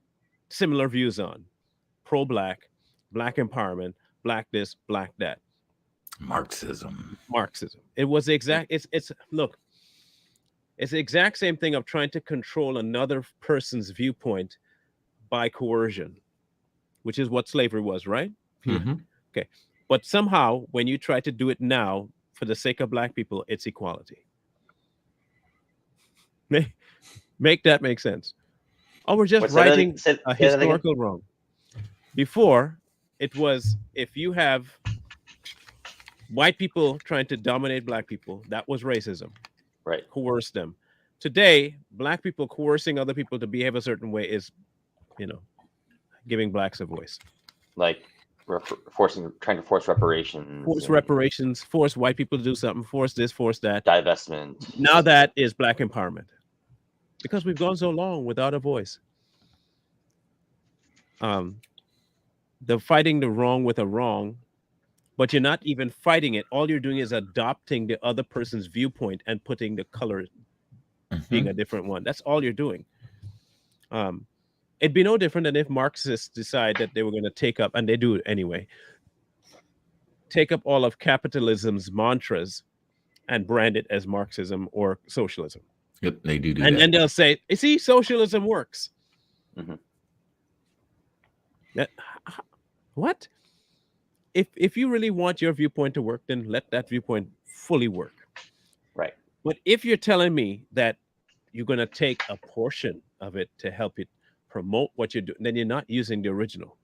similar views on. Pro-black, black empowerment, black this, black that. Marxism. It was exact. Look, it's the exact same thing of trying to control another person's viewpoint by coercion, which is what slavery was, right? Mm-hmm. Okay. But somehow, when you try to do it now for the sake of black people, it's equality. Make that make sense. Oh, we're just righting a historical wrong. Before, it was if you have white people trying to dominate black people, that was racism. Right. Coerce them. Today, black people coercing other people to behave a certain way is, giving blacks a voice. Like trying to force reparations. Force white people to do something, force this, force that. Divestment. Now that is black empowerment. Because we've gone so long without a voice. The fighting the wrong with a wrong, but you're not even fighting it. All you're doing is adopting the other person's viewpoint and putting the color being a different one. That's all you're doing. It'd be no different than if Marxists decide that they were going to take up, and they do it anyway, take up all of capitalism's mantras and brand it as Marxism or socialism. Yep, they do and that. then they'll say, "You see, socialism works." Mm-hmm. What? If you really want your viewpoint to work, then let that viewpoint fully work. Right. But if you're telling me that you're going to take a portion of it to help it promote what you're doing, then you're not using the original.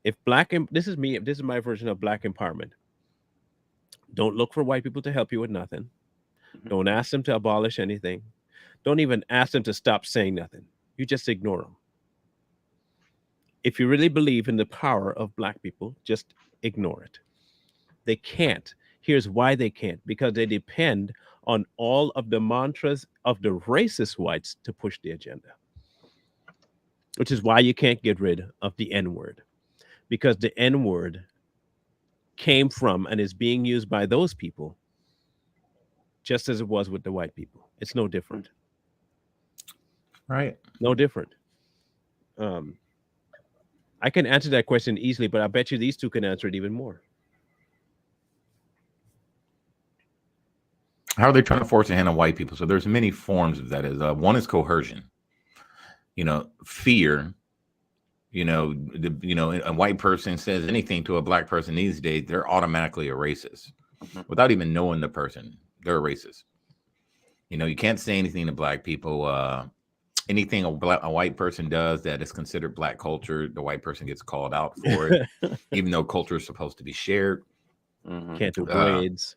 If this is me, this is my version of black empowerment. Don't look for white people to help you with nothing. Mhm. Don't ask them to abolish anything. Don't even ask them to stop saying nothing. You just ignore them. If you really believe in the power of black people, just ignore it. They can't. Here's why they can't, because they depend on all of the mantras of the racist whites to push the agenda, which is why you can't get rid of the N word, because the N word came from and is being used by those people just as it was with the white people. It's no different. Right. No different. Um, I can answer that question easily, but I bet you these two can answer it even more. How are they trying to force a hand on white people? So there's many forms of that. Is one is coercion. Fear. A white person says anything to a black person these days, they're automatically a racist Mhm. without even knowing the person. They're a racist. You can't say anything to black people. Anything a white person does that is considered black culture, the white person gets called out for it, even though culture is supposed to be shared. Mhm. Can't do Uh, braids.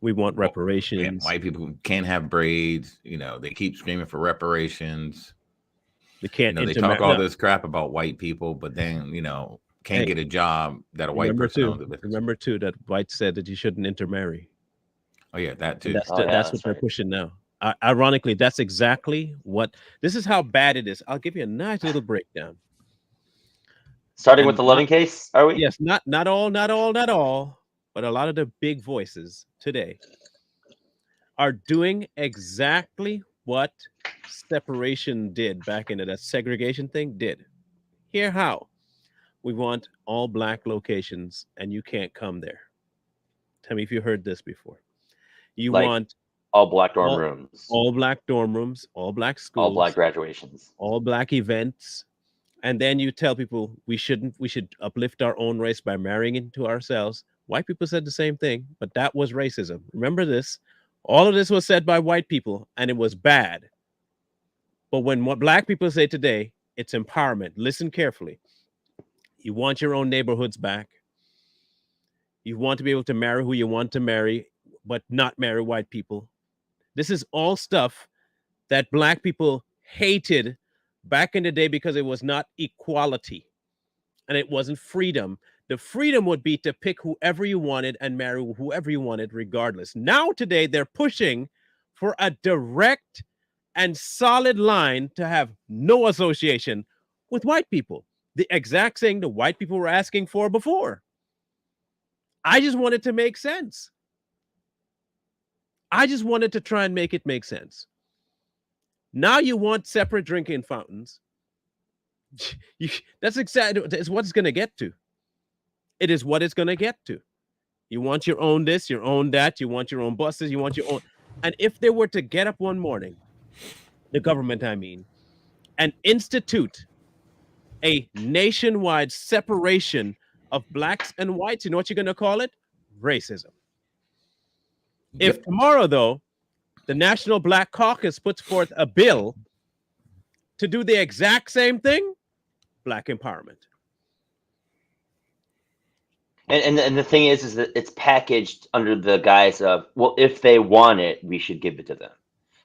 We want reparations. White people can't have braids. They keep screaming for reparations. They can't They talk all no. this crap about white people, but then, can't Hey, get a job that a white remember person too. owns a business. Remember too that white said that you shouldn't intermarry, Oh, yeah, that and too. Oh yeah, that's that's what they're right. pushing now. Ironically, that's exactly what. This is how bad it is. I'll give you a nice little breakdown. Starting with And the not loving case, are we? yes, not all, not all, not all, but a lot of the big voices today are doing exactly what separation did back in that segregation thing did. Here how. We want all black locations and you can't come there. Tell me if you heard this before. You Like want all black dorm all, rooms, all black dorm rooms, all black all black schools, graduations. all black events, and then you tell people we should uplift our own race by marrying into ourselves. White people said the same thing, but that was racism. Remember this. All of this was said by white people and it was bad. But when what black people say today, it's empowerment. Listen carefully. You want your own neighborhoods back. You want to be able to marry who you want to marry, but not marry white people. This is all stuff that black people hated back in the day because it was not equality and it wasn't freedom. The freedom would be to pick whoever you wanted and marry whoever you wanted, regardless. Now, today, they're pushing for a direct and solid line to have no association with white people. The exact thing the white people were asking for before. I just wanted to make sense. I just wanted to try and make it make sense. Now you want separate drinking fountains. That's exactly it's what it's going to get to. It is what it's going to get to. You want your own this, your own that. You want your own buses. You want your own. And if they were to get up one morning, the government, I mean, and institute a nationwide separation of blacks and whites, you know what you're going to call it? Racism. If Yep. tomorrow, though, the National Black Caucus puts forth a bill to do the exact same thing, black empowerment. And the thing is that it's packaged under the guise of, well, if they want it, we should give it to them.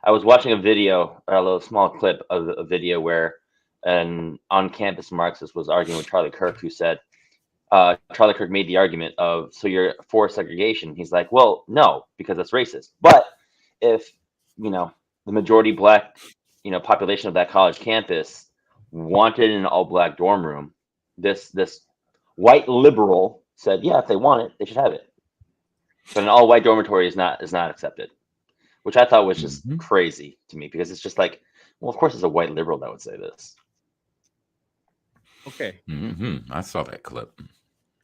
I was watching a video, a little small clip of a video where an on-campus Marxist was arguing with Charlie Kirk, who said, Charlie Kirk made the argument of, so you're for segregation. He's like, well, no, because that's racist. But if, the majority black, population of that college campus wanted an all-black dorm room, this white liberal said, yeah, if they want it, they should have it. But an all-white dormitory is not accepted, which I thought was just Mhm. crazy to me, because it's just like, well, of course it's a white liberal that would say this. Okay. I saw that clip.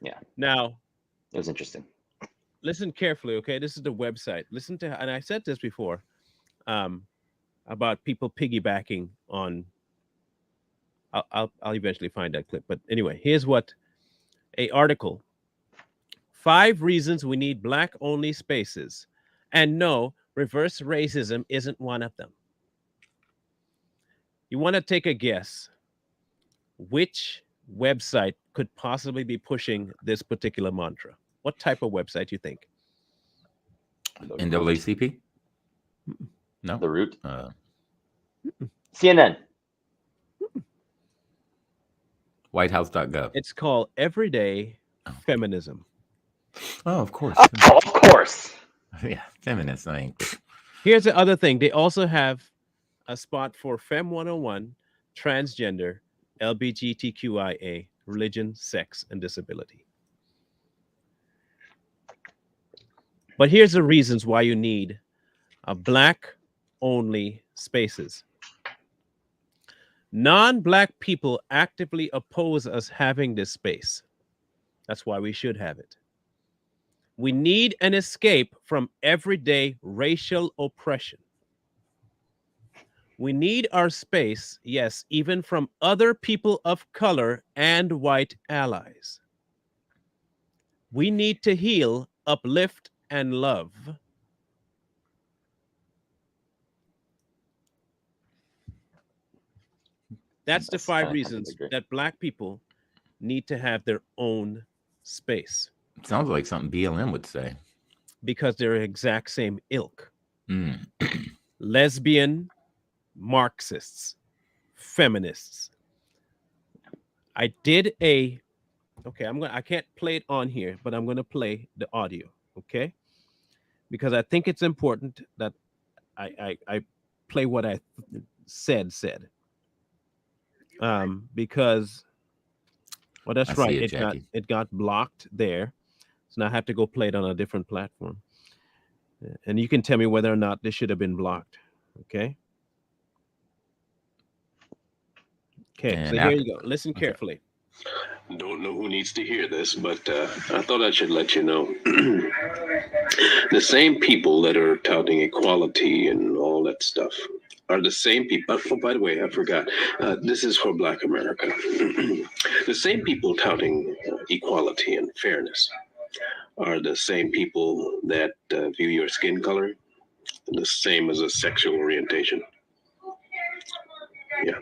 Yeah, Now, it was interesting. listen carefully, okay? This is the website. Listen to, and I said this before, about people piggybacking on. I'll eventually find that clip, but anyway, here's what a article: 5 reasons we need black only spaces, and no, Reverse racism isn't one of them. You want to take a guess which website could possibly be pushing this particular mantra? What type of website you think? The Root. NAACP? No. The Root. Mm-mm. CNN. Whitehouse.gov. It's called Everyday Feminism. Oh, of course. Oh, of course. Yeah, feminist. I mean, Here's the other thing. They also have a spot for Fem 101, transgender, LGBTQIA, religion, sex, and disability. But here's the reasons why you need a black-only spaces. Non-black people actively oppose us having this space. That's why we should have it. We need an escape from everyday racial oppression. We need our space, yes, even from other people of color and white allies. We need to heal, uplift, and love. That's the That's 5 kinda reasons contradictory. that black people need to have their own space sounds like something BLM would say. because they're exact same ilk. Mm. Lesbian, Marxists, feminists. I did a okay, I can't play it on here, but I'm going to play the audio, okay? Because I think it's important that I play what I said. Because well, I that's see right. it, Jackie. It got blocked there. So now I have to go play it on a different platform. And you can tell me whether or not this should have been blocked. Okay. Okay. And So here you go. Listen okay. carefully. Don't know who needs to hear this, but I thought I should let you know. The same people that are touting equality and all that stuff are the same people. Oh, by the way, I forgot. This is for Black America. The same people touting equality and fairness are the same people that view your skin color the same as a sexual orientation. Yeah.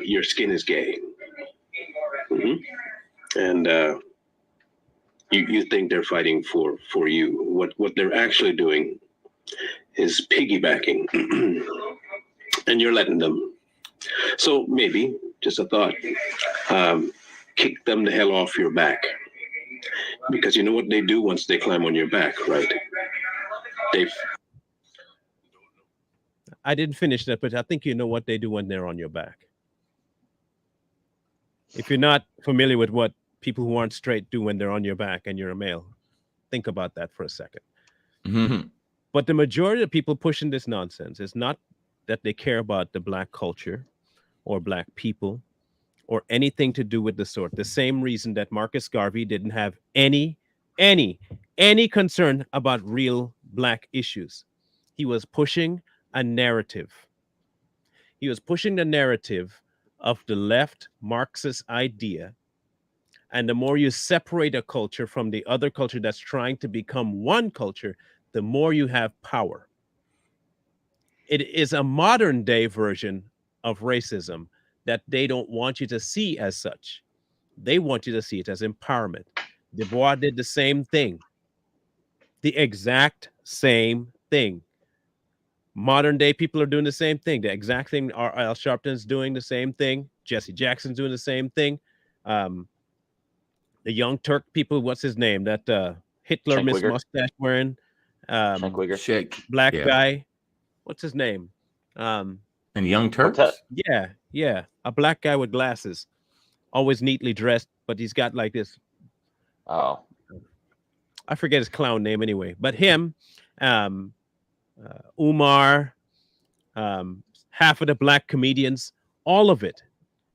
Your skin is gay. Mm-hmm. And you think they're fighting for you. What they're actually doing is piggybacking, and you're letting them. So maybe, just a thought, kick them the hell off your back. Because you know what they do once they climb on your back, right? I didn't finish that, but I think you know what they do when they're on your back. If you're not familiar with what people who aren't straight do when they're on your back and you're a male, think about that for a second. Mm-hmm. But the majority of people pushing this nonsense is not that they care about the black culture or black people or anything to do with the sort. The same reason that Marcus Garvey didn't have any concern about real black issues. He was pushing a narrative. He was pushing the narrative of the left Marxist idea. And the more you separate a culture from the other culture that's trying to become one culture, the more you have power. It is a modern day version of racism that they don't want you to see as such. They want you to see it as empowerment. Du Bois did the same thing, the exact same thing. Modern day people are doing the same thing. The exact thing. R.L. Sharpton's doing the same thing. Jesse Jackson's doing the same thing. The Young Turk people, what's his name? That Hitler Cenk Miss Uygur. Mustache wearing Cenk Uygur. Shake. black Yeah. guy. What's his name? And Young Turks. Quartet. Yeah. A black guy with glasses, always neatly dressed, but he's got like this. Oh, I forget his clown name anyway, but him, Umar, half of the black comedians, all of it.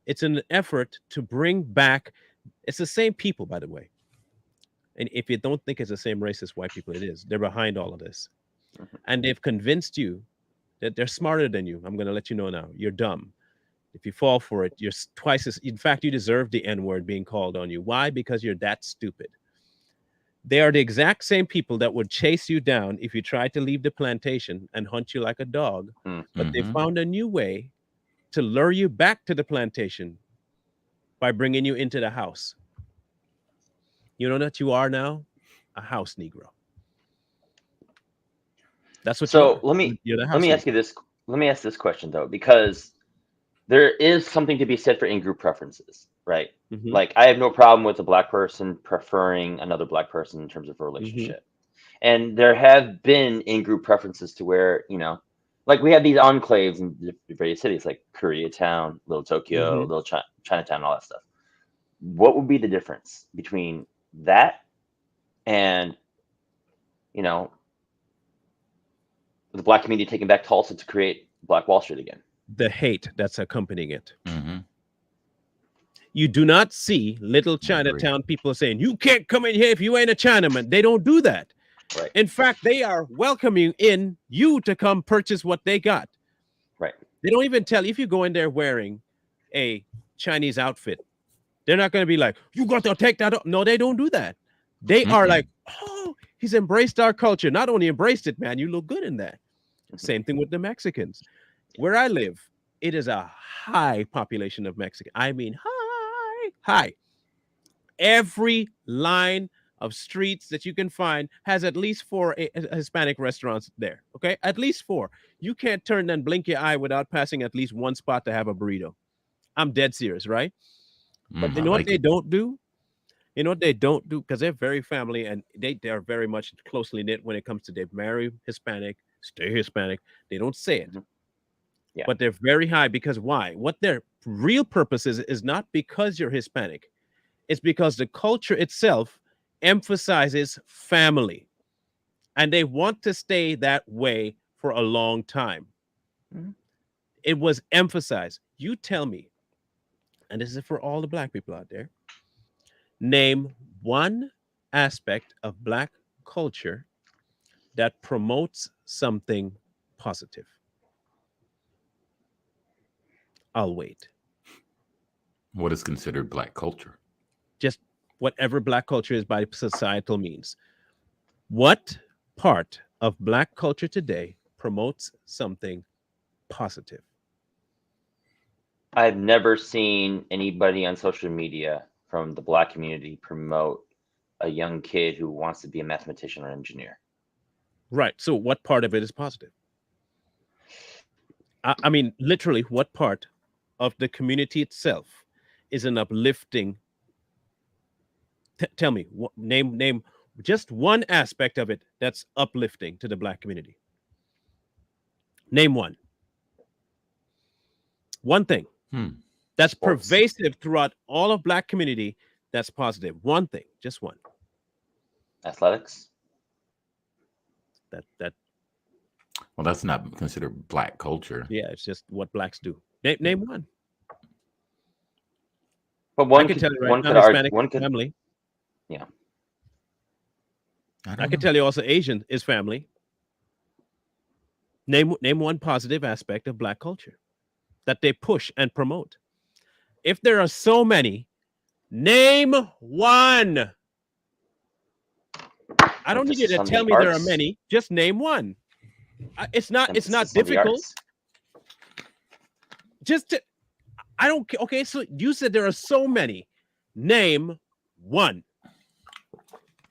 It's an effort to bring back. It's the same people, by the way. And if you don't think it's the same racist white people, it is. They're behind all of this. And they've convinced you that they're smarter than you. I'm going to let you know now. You're dumb. If you fall for it, you're twice as, in fact, you deserve the N word being called on you. Why? Because you're that stupid. They are the exact same people that would chase you down if you tried to leave the plantation and hunt you like a dog. But they Mhm. found a new way to lure you back to the plantation by bringing you into the house. You know that you are now a house Negro. That's what you So are. You're the let house me Negro. ask you this. Let me ask this question though, because there is something to be said for in-group preferences, right? Mm-hmm. Like I have no problem with a black person preferring another black person in terms of a Mm-hmm. relationship. And there have been in-group preferences to where, like we have these enclaves in various cities like Koreatown, Little Tokyo, Mm-hmm. Little Chinatown, all that stuff. What would be the difference between that and, you know, the black community taking back Tulsa to create Black Wall Street again? The hate that's accompanying it. Mhm. You do not see little I agree. Chinatown people saying, you can't come in here if you ain't a Chinaman. They don't do that. Right. In fact, they are welcoming in you to come purchase what they got. Right. They don't even tell if you go in there wearing a Chinese outfit. They're not going to be like, you got to take that up. No, they don't do that. They are Mm-mm. like, oh, he's embraced our culture. Not only embraced it, man, you look good in that. Same thing with the Mexicans. Where I live, it is a high population of Mexican. I mean, high. Every line of streets that you can find has at least four Hispanic restaurants there. Okay, at least four. You can't turn and blink your eye without passing at least one spot to have a burrito. I'm dead serious, right? But you I know what like they it. don't do? You know what they don't do? Because they're very family and they're very much closely knit when it comes to they marry Hispanic, stay Hispanic. They don't say it, Mhm. Yeah. but they're very high because why? What their real purpose is not because you're Hispanic. It's because the culture itself emphasizes family and they want to stay that way for a long time. Mhm. It was emphasized. You tell me, and this is for all the black people out there, name one aspect of black culture that promotes something positive. I'll wait. What is considered black culture? Just whatever black culture is by societal means. What part of black culture today promotes something positive? I've never seen anybody on social media from the black community promote a young kid who wants to be a mathematician or engineer. Right. So, what part of it is positive? I mean, literally, what part of the community itself is an uplifting? Tell me, name just one aspect of it that's uplifting to the black community. Name one. One thing Hmm. that's Sports. pervasive throughout all of black community that's positive. One thing, just one. Athletics. That Well, that's not considered black culture. yeah, it's just what blacks do. Name one. But I can tell you right now, Hispanic family. yeah. I I don't can know. tell you also Asian is family. Name one positive aspect of black culture that they push and promote. If there are so many, name one. I don't need you Emphasis to on tell the me there are arts. many. Just name one. It's not Emphasis on the difficult. arts. Just to, I don't okay, so you said there are so many. Name one.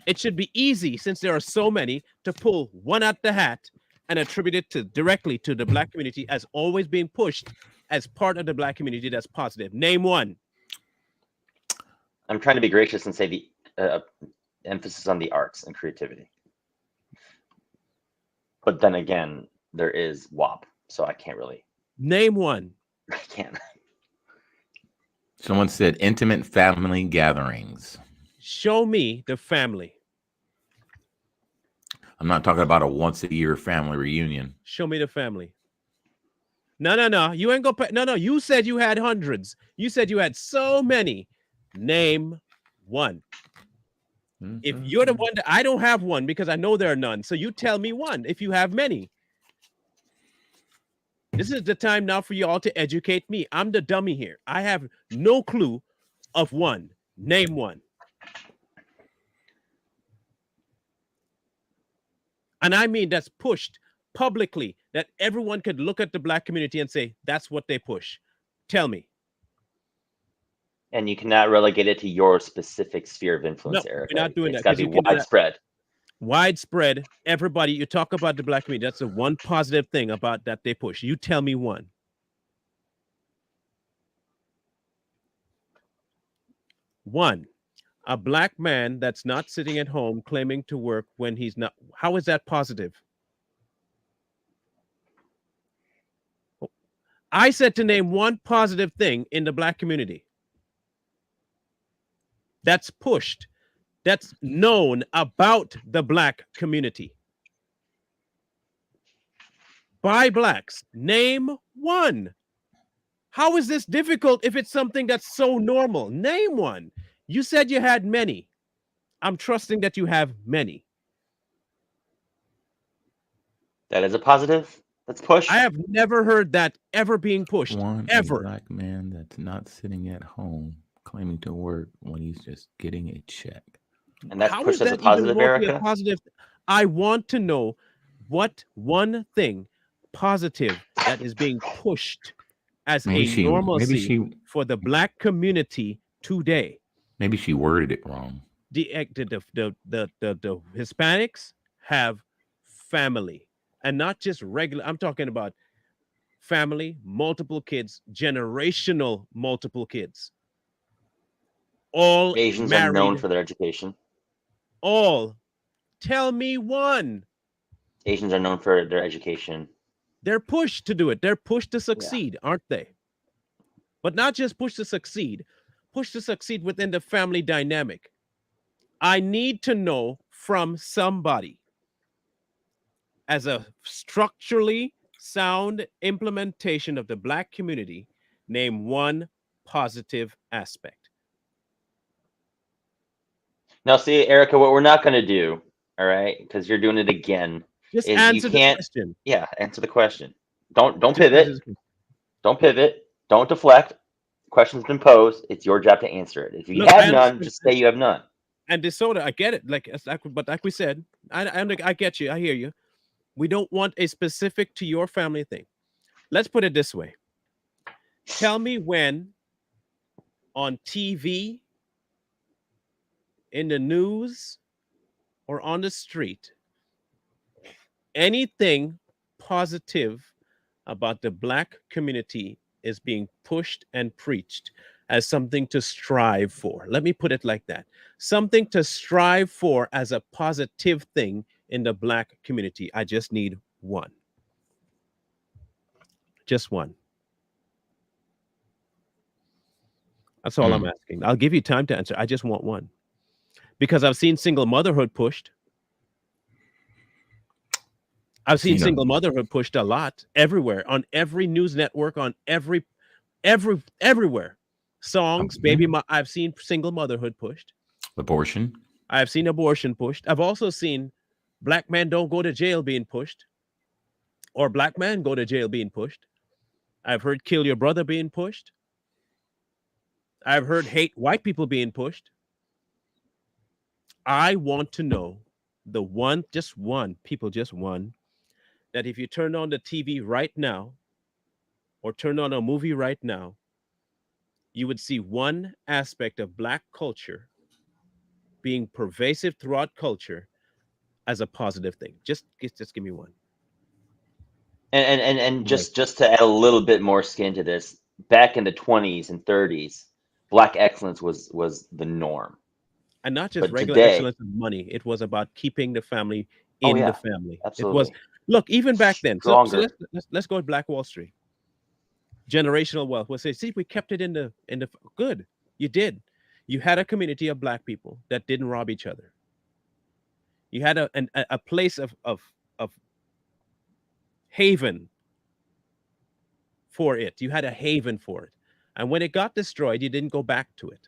It should be easy since there are so many to pull one out the hat and attribute it to directly to the black community as always being pushed as part of the black community that's positive. Name one. I'm trying to be gracious and say the emphasis on the arts and creativity. But then again, there is WAP, so I can't really. Name one. I can't. Someone said intimate family gatherings. Show me the family. I'm not talking about a once a year family reunion. Show me the family. No. You ain't gonna. No. You said you had hundreds. You said you had so many. Name one. If you're the one that I don't have one because I know there are none. So you tell me one if you have many. This is the time now for you all to educate me. I'm the dummy here. I have no clue of one. Name one. And I mean that's pushed publicly, that everyone could look at the black community and say, that's what they push. Tell me. And you cannot relegate it to your specific sphere of influence, No, Erica. we're not doing It's that got to because be you can do that widespread. widespread. Everybody, you talk about the black community. That's the one positive thing about that they push. You tell me one. One, a black man that's not sitting at home claiming to work when he's not. How is that positive? I said to name one positive thing in the black community that's pushed, that's known about the black community by blacks. Name one. How is this difficult if it's something that's so normal? Name one. You said you had many. I'm trusting that you have many. That is a positive. That's pushed. I have never heard that ever being pushed. One, a Ever. black man that's not sitting at home claiming to work when he's just getting a check. And that's How pushed is as a that even positive, remotely a Erica? positive? I want to know what one thing positive that is being pushed as Maybe a she, normalcy for the black community today. maybe she worded it wrong. The Hispanics have family, and not just regular. I'm talking about family, multiple kids, generational multiple kids, all Asians are known married, for their education. all. Tell me one. Asians are known for their education. They're pushed to do it. They're pushed to succeed, aren't they? But not just pushed to succeed within the family dynamic. I need to know from somebody, as a structurally sound implementation of the black community, name one positive aspect. Now, see, Erica, what we're not going to do, all right, because you're doing it again, Just is you answer the can't. question. Yeah, answer the question. Don't Just pivot. answer the question. Don't pivot. Don't deflect. Question's been posed. It's your job to answer it. If you Look, I have none, understand. just say you have none. And disorder, I get it. But like we said, I get you. I hear you. We don't want a specific to your family thing. Let's put it this way. Tell me when on TV, in the news, or on the street, anything positive about the black community is being pushed and preached as something to strive for. Let me put it like that. Something to strive for as a positive thing in the black community. I just need one. Just one. That's all I'm asking. I'll give you time to answer. I just want one. Because I've seen single motherhood pushed. I've seen single motherhood pushed a lot everywhere, on every news network, on everywhere. Songs, I've seen single motherhood pushed. Abortion. I've seen abortion pushed. I've also seen black men don't go to jail being pushed, or black men go to jail being pushed. I've heard kill your brother being pushed. I've heard hate white people being pushed. I want to know the one, just one, that if you turn on the TV right now or turn on a movie right now, you would see one aspect of black culture being pervasive throughout culture as a positive thing. Just give me one. And just to add a little bit more skin to this, back in the 20s and 30s, black excellence was the norm. And not just But regular today, excellence of money. It was about keeping the family in the family. absolutely. It was, look, even back then. So Stronger. let's go to Black Wall Street. Generational wealth. We'll say, see, we kept it in the good. You did. You had a community of black people that didn't rob each other. You had a place of haven for it. You had a haven for it. And when it got destroyed, you didn't go back to it.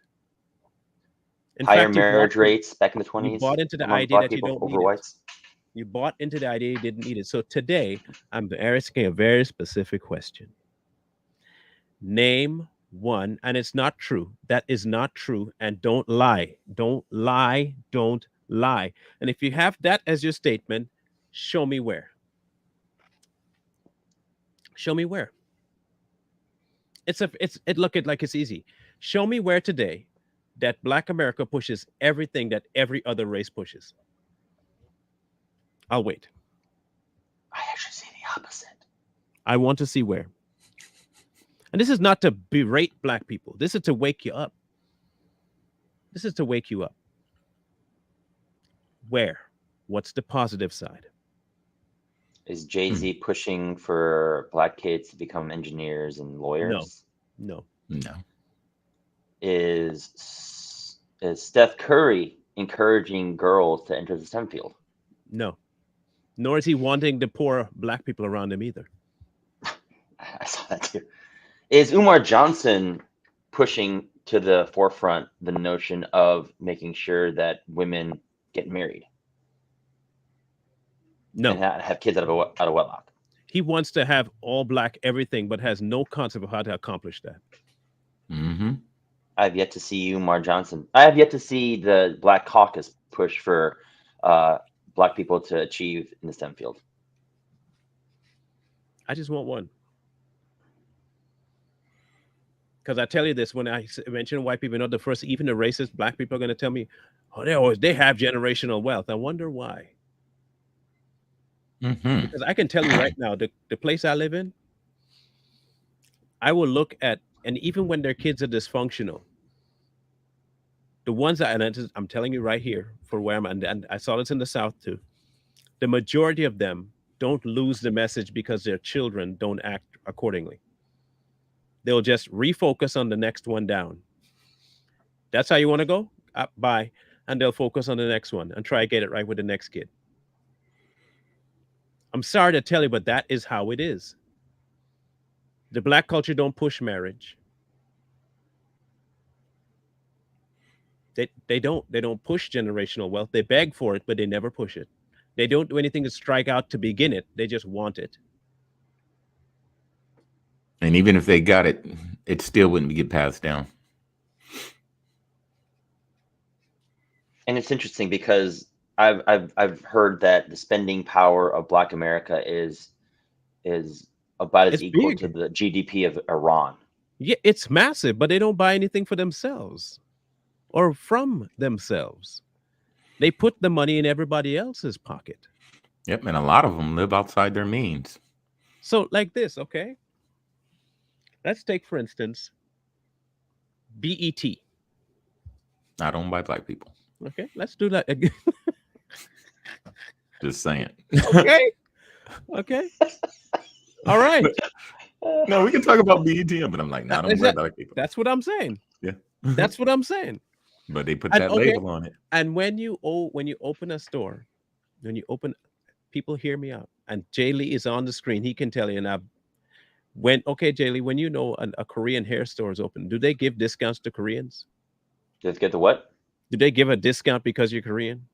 In Higher fact, marriage rates back in the 20s. You bought into the among idea black that you people don't over need whites. it. You bought into the idea you didn't need it. So today, I'm asking a very specific question. Name one, and it's not true. That is not true. And don't lie. Don't lie. Don't lie. And if you have that as your statement, Show me where. Show me where. It look it like it's easy. Show me where today that Black America pushes everything that every other race pushes. I'll wait. I actually see the opposite. I want to see where. And this is not to berate Black people. This is to wake you up. This is to wake you up. Where? What's the positive side? Is Jay-Z pushing for Black kids to become engineers and lawyers? No. No. Is Steph Curry encouraging girls to enter the STEM field? No. Nor is he wanting the poor Black people around him either. I saw that too. Is Umar Johnson pushing to the forefront the notion of making sure that women get married No. and have kids out of wedlock? He wants to have all Black everything, but has no concept of how to accomplish that. Mm-hmm. I have yet to see Umar Johnson. I have yet to see the Black Caucus push for Black people to achieve in the STEM field. I just want one. Because I tell you this, when I mention white people, the first, even the racist Black people are going to tell me, oh, they have generational wealth. I wonder why. Mm-hmm. Because I can tell you right now, the place I live in, I will look at, and even when their kids are dysfunctional, the ones that, and I'm telling you right here for where I'm at, and I saw this in the South too, the majority of them don't lose the message because their children don't act accordingly. They'll just refocus on the next one down. That's how you want to go? Bye. And they'll focus on the next one and try to get it right with the next kid. I'm sorry to tell you, but that is how it is. The Black culture don't push marriage. They don't push generational wealth. They beg for it, but they never push it. They don't do anything to strike out to begin it. They just want it. And even if they got it, it still wouldn't get passed down. And it's interesting because I've heard that the spending power of Black America is about as It's equal big. to the GDP of Iran. Yeah, it's massive, but they don't buy anything for themselves or from themselves. They put the money in everybody else's pocket. Yep, and a lot of them live outside their means. So like this, okay? Let's take, for instance, BET. Not owned by Black people. Okay, let's do that again. Just saying. Okay. Okay. All right. No, we can talk about BET, but I'm like, not owned by Black people. That's what I'm saying. Yeah. That's what I'm saying. But they put And, that okay, label on it. And when you open a store, people hear me out. And Jay Lee is on the screen. He can tell you. And Jay Lee, when you know a Korean hair store is open, do they give discounts to Koreans? Just get the what? Do they give a discount because you're Korean?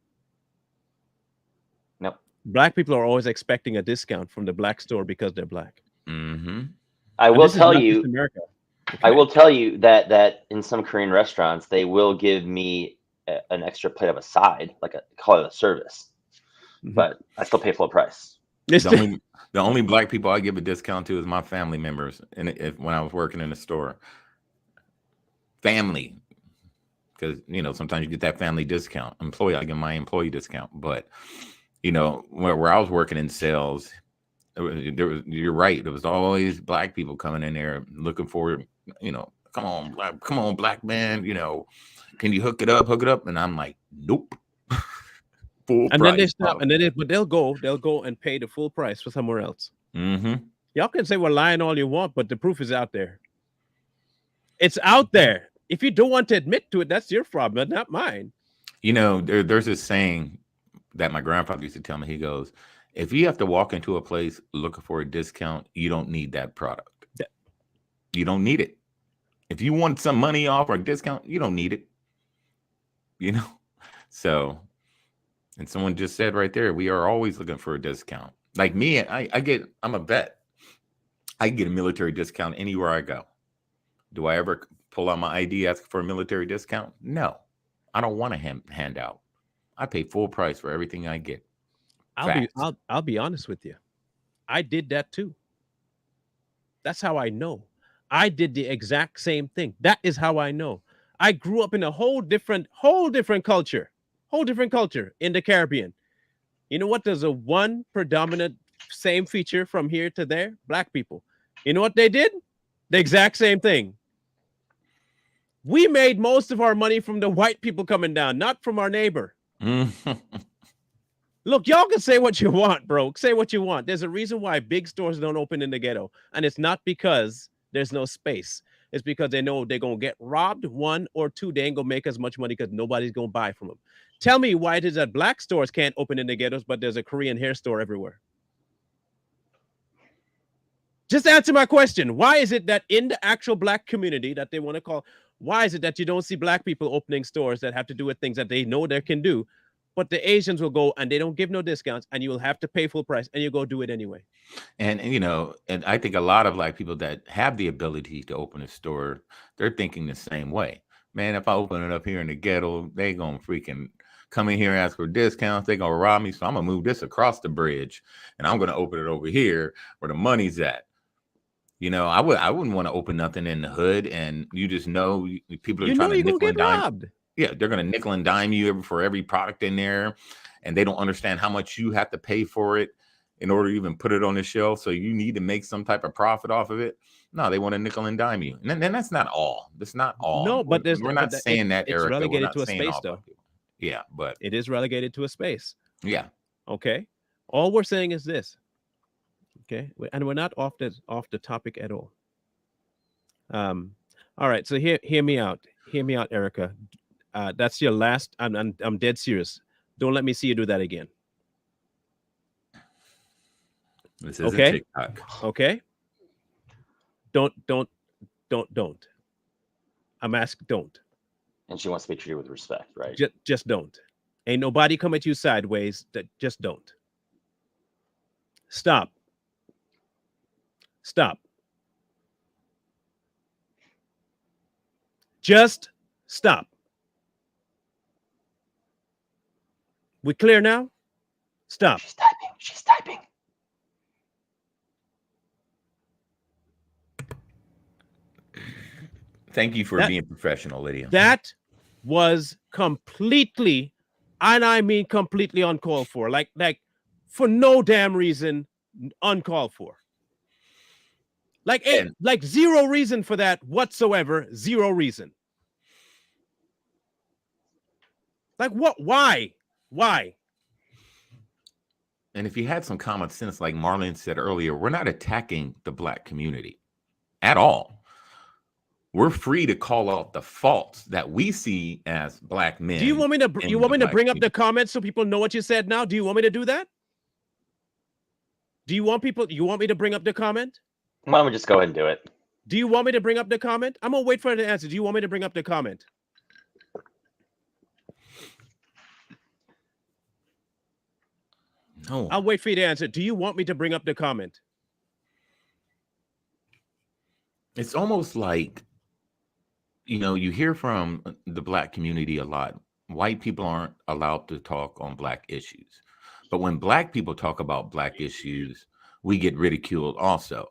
No. Black people are always expecting a discount from the Black store because they're Black. Mm-hmm. I And will this is tell not you. just America. I Okay? will tell you that in some Korean restaurants they will give me an extra plate of a side, call it a service, Mhm. but I still pay full price. The only Black people I give a discount to is my family members, and when I was working in the store, family, because sometimes you get that family discount. Employee, I get my employee discount, but where I was working in sales, you're right. There was always Black people coming in there looking for, come on, Black man, can you hook it up? And I'm like, nope. Full And price. then they stop, and then but they'll go and pay the full price for somewhere else. Mm-hmm. Y'all can say we're lying all you want, but the proof is out there. It's out there. If you don't want to admit to it, that's your problem, not mine. There's this saying that my grandfather used to tell me. He goes, if you have to walk into a place looking for a discount, you don't need that product. You don't need it. If you want some money off or a discount, you don't need it. So, and someone just said right there, we are always looking for a discount. Like me, I'm a vet. I get a military discount anywhere I go. Do I ever pull out my ID, ask for a military discount? No, I don't want a handout. I pay full price for everything I get. Facts. I'll be honest with you. I did that too. That's how I know. I did the exact same thing. That is how I know. I grew up in a whole different culture, in the Caribbean. You know what? There's a one predominant same feature from here to there. Black people. You know what they did? The exact same thing. We made most of our money from the white people coming down, not from our neighbor. Look, y'all can say what you want, bro. Say what you want. There's a reason why big stores don't open in the ghetto. And it's not because there's no space. It's because they know they're going to get robbed, one, or two, they ain't going to make as much money because nobody's going to buy from them. Tell me why it is that black stores can't open in the ghettos, but there's a Korean hair store everywhere. Just answer my question. Why is it that in the actual black community that they want to call, why is it that you don't see black people opening stores that have to do with things that they know they can do, but the Asians will go and they don't give no discounts and you will have to pay full price and you go do it anyway? And you know, and I think a lot of black people that have the ability to open a store, they're thinking the same way. Man, if I open it up here in the ghetto, they gonna freaking come in here and ask for discounts. They gonna rob me, so I'm gonna move this across the bridge, and I'm gonna open it over here where the money's at. You know, I wouldn't want to open nothing in the hood, and you just know people are trying to nickel and dime. Robbed. Yeah, they're gonna nickel and dime you for every product in there, and they don't understand how much you have to pay for it in order to even put it on the shelf. So you need to make some type of profit off of it. No, they want to nickel and dime you. And that's not all. That's not all. No, but we're not saying that, it's Eric. relegated to a space, though. Yeah, but it is relegated to a space. Yeah. Okay. All we're saying is this. Okay, and we're not off the topic at all. All right. So hear me out. Hear me out, Erica. That's your last. I'm dead serious. Don't let me see you do that again. This is okay. TikTok. Okay. Don't. I'm asking, don't. And she wants to be treated with respect, right? Just don't. Ain't nobody come at you sideways. Just don't. Stop. Just stop. We clear now? Stop. She's typing. Thank you for being professional, Lydia. That was completely, and I mean completely uncalled for. Like for no damn reason, uncalled for. Like zero reason for that whatsoever. Zero reason. Like what? Why? And if you had some common sense, like Marlon said earlier, we're not attacking the black community at all. We're free to call out the faults that we see as black men. Do you want me to? You want me to bring up the comments so people know what you said now? Do you want me to do that? Do you want people? You want me to bring up the comment? Why don't we just go ahead and do it? Do you want me to bring up the comment? I'm gonna wait for the answer. Do you want me to bring up the comment? No. I'll wait for you to answer. Do you want me to bring up the comment? It's almost like, you know, you hear from the black community a lot. White people aren't allowed to talk on black issues. But when black people talk about black issues, we get ridiculed also.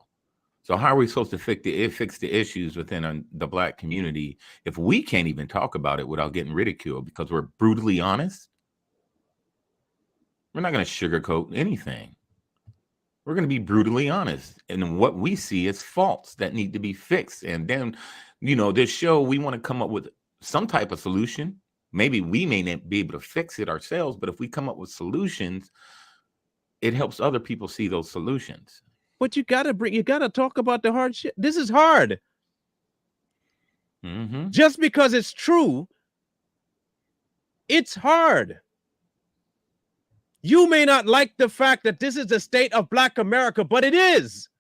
So how are we supposed to fix the issues within the black community if we can't even talk about it without getting ridiculed because we're brutally honest? We're not going to sugarcoat anything. We're going to be brutally honest. And what we see is faults that need to be fixed. And then, you know, this show, we want to come up with some type of solution. Maybe we may not be able to fix it ourselves, but if we come up with solutions, it helps other people see those solutions. But you gotta talk about the hard shit. This is hard. Mm-hmm. Just because it's true, it's hard. You may not like the fact that this is the state of Black America, but it is.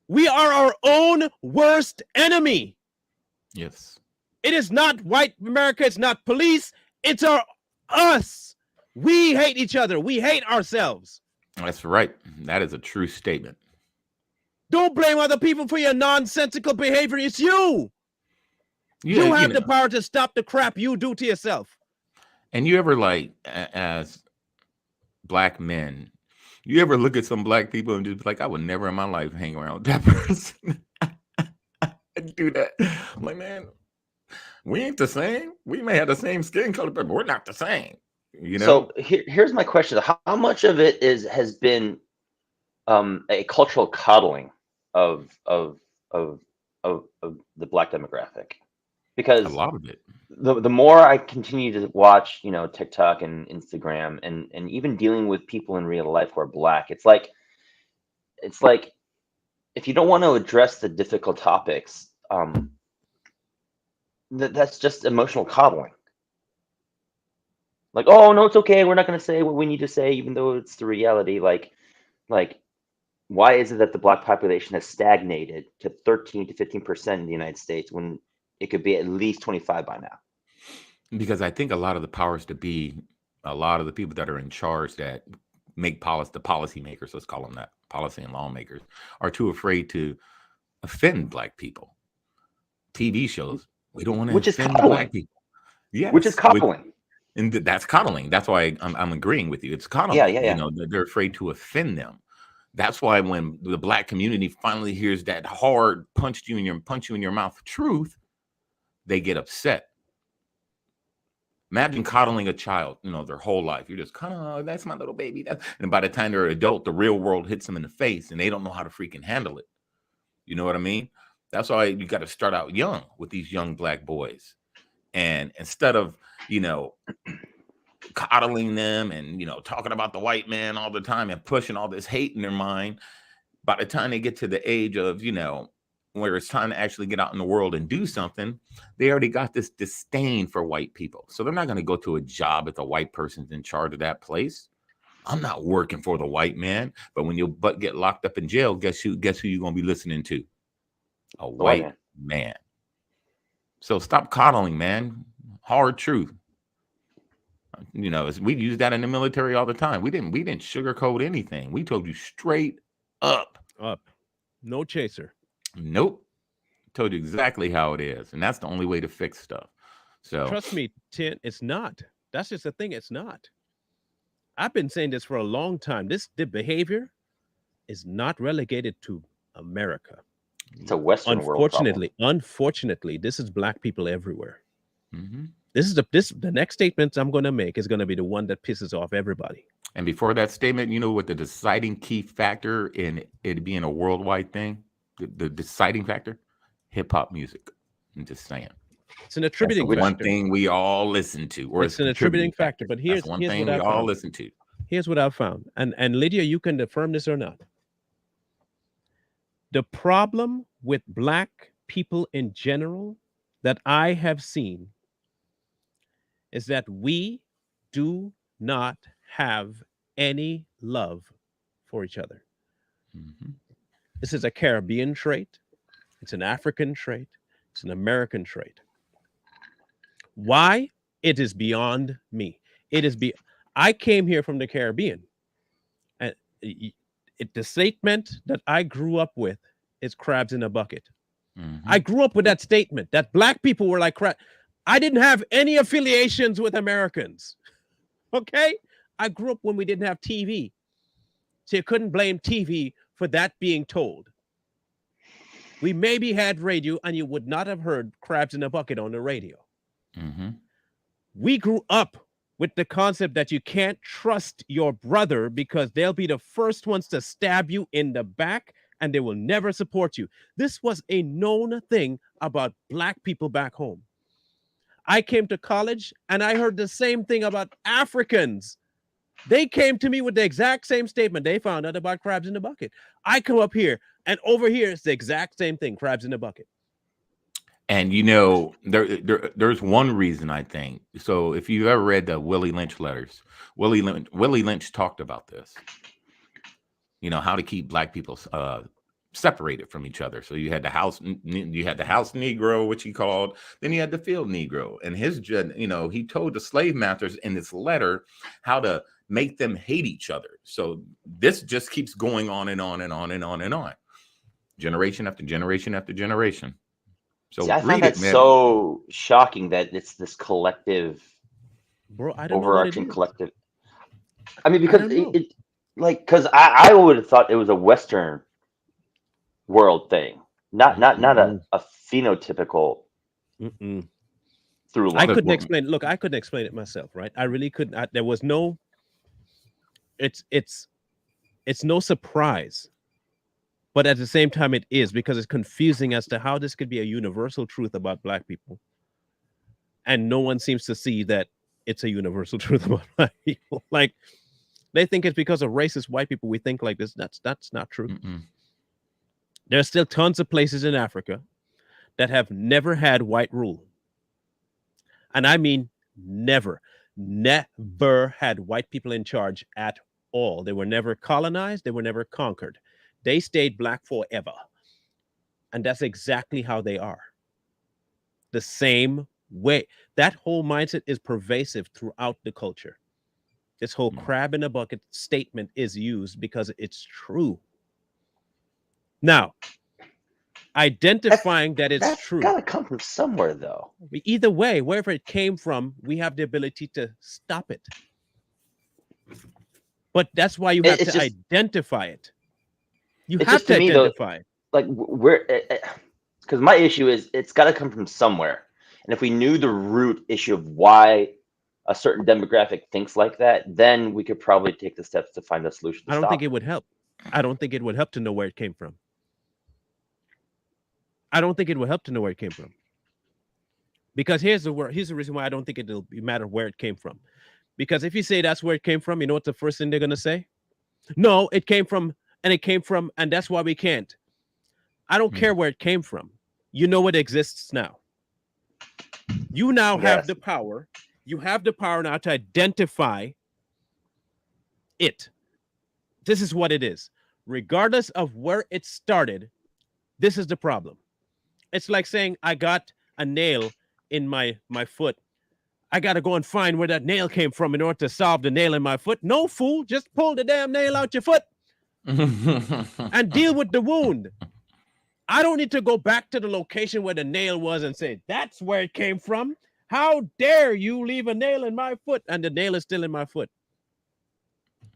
We are our own worst enemy. Yes. It is not white America. It's not police. It's us. We hate each other. We hate ourselves. That's right. That is a true statement. Don't blame other people for your nonsensical behavior. It's you. Yeah, you have the power to stop the crap you do to yourself. And you ever, like, as black men. You ever look at some black people and just be like, I would never in my life hang around that person. I do that. I'm like, man, we ain't the same. We may have the same skin color, but we're not the same. You know? So here's my question: how much of it has been a cultural coddling of the black demographic? Because a lot of it. The more I continue to watch, TikTok and Instagram, and even dealing with people in real life who are black, it's like if you don't want to address the difficult topics, that's just emotional coddling. Like, oh no, it's okay. We're not going to say what we need to say, even though it's the reality. Like, why is it that the black population has stagnated to 13 to 15% in the United States when it could be at least 25 by now? Because I think a lot of the powers to be, a lot of the people that are in charge that make policy, the policymakers, let's call them that, policy and lawmakers, are too afraid to offend black people. TV shows, we don't want to offend black people. Yes, which is coddling. And that's coddling. That's why I'm agreeing with you. It's coddling. Yeah. You know, they're afraid to offend them. That's why when the black community finally hears that hard punch you in your mouth truth, they get upset. Imagine coddling a child, their whole life. You're just kind of, that's my little baby. And by the time they're an adult, the real world hits them in the face and they don't know how to freaking handle it. You know what I mean? That's why you got to start out young with these young black boys. And instead of, coddling them and, talking about the white man all the time and pushing all this hate in their mind, by the time they get to the age of, where it's time to actually get out in the world and do something, they already got this disdain for white people. So they're not going to go to a job if the white person's in charge of that place. I'm not working for the white man. But when your butt get locked up in jail, guess who you're going to be listening to? A white man. So stop coddling, man. Hard truth. We use that in the military all the time. We didn't sugarcoat anything. We told you straight up. No chaser. Nope. Told you exactly how it is. And that's the only way to fix stuff. So trust me, Tint, it's not. That's just the thing. It's not. I've been saying this for a long time. The behavior is not relegated to America. It's a Western world problem. Unfortunately, this is black people everywhere. Mm-hmm. This is the next statement I'm going to make is going to be the one that pisses off everybody. And before that statement, what the deciding key factor in it being a worldwide thing? The deciding factor? Hip-hop music. I'm just saying. It's an attributing factor. One thing we all listen to. Or it's an attributing factor. But here's one thing what we all listen to. Here's what I've found. And Lydia, you can affirm this or not. The problem with black people in general that I have seen is that we do not have any love for each other. Mm-hmm. This is a Caribbean trait. It's an African trait. It's an American trait. Why? It is beyond me. I came here from the Caribbean. And the statement that I grew up with is crabs in a bucket. Mm-hmm. I grew up with that statement that black people were like crab. I didn't have any affiliations with Americans. Okay? I grew up when we didn't have TV. So you couldn't blame TV for that being told. We maybe had radio and you would not have heard crabs in a bucket on the radio. Mm-hmm. We grew up with the concept that you can't trust your brother because they'll be the first ones to stab you in the back and they will never support you. This was a known thing about black people back home. I came to college and I heard the same thing about Africans. They came to me with the exact same statement. They found out about crabs in the bucket. I come up here and over here it's the exact same thing, crabs in the bucket. And there's one reason I think. So if you ever read the Willie Lynch letters, Willie Lynch talked about this. How to keep black people separated from each other. So you had the house Negro, which he called, then you had the field Negro. And he told the slave masters in this letter how to make them hate each other. So this just keeps going on and on and on and on and on. Generation after generation after generation. So I find that so shocking that it's this collective, bro. I don't overarching know collective. I mean, I because don't know. because I would have thought it was a Western world thing, not Mm-mm, a phenotypical mm-mm. through I line. couldn't explain. Look, I couldn't explain it myself, right? I really couldn't. There was no. It's it's it's no surprise, but at the same time, it is because it's confusing as to how this could be a universal truth about Black people, and no one seems to see that it's a universal truth about Black people. Like they think it's because of racist white people we think like this. That's not true. Mm-mm. There's still tons of places in Africa that have never had white rule. And I mean never, never had white people in charge at all. They were never colonized, they were never conquered. They stayed Black forever. And that's exactly how they are. The same way. That whole mindset is pervasive throughout the culture. This whole Mm. crab in a bucket statement is used because it's true. Now, identifying that it's That's true. got to come from somewhere, though. Either way, wherever it came from, we have the ability to stop it. But that's why you have It's to just identify it. You it's have just to to me though, identify it. like where because my issue is it's got to come from somewhere, and if we knew the root issue of why a certain demographic thinks like that, then we could probably take the steps to find a solution to I don't think stop it it. would help. I don't think it would help to know where it came from. I don't think it would help to know where it came from. Because here's the reason why I don't think it'll matter where it came from. Because if you say that's where it came from, you know what the first thing they're gonna say? No, it came from, and that's why we can't. I don't Mm. care where it came from. You know it exists now. You now have Yes. the power. You have the power now to identify it. This is what it is. Regardless of where it started, this is the problem. It's like saying I got a nail in my foot. I got to go and find where that nail came from in order to solve the nail in my foot. No, fool, just pull the damn nail out your foot and deal with the wound. I don't need to go back to the location where the nail was and say, that's where it came from. How dare you leave a nail in my foot? And the nail is still in my foot.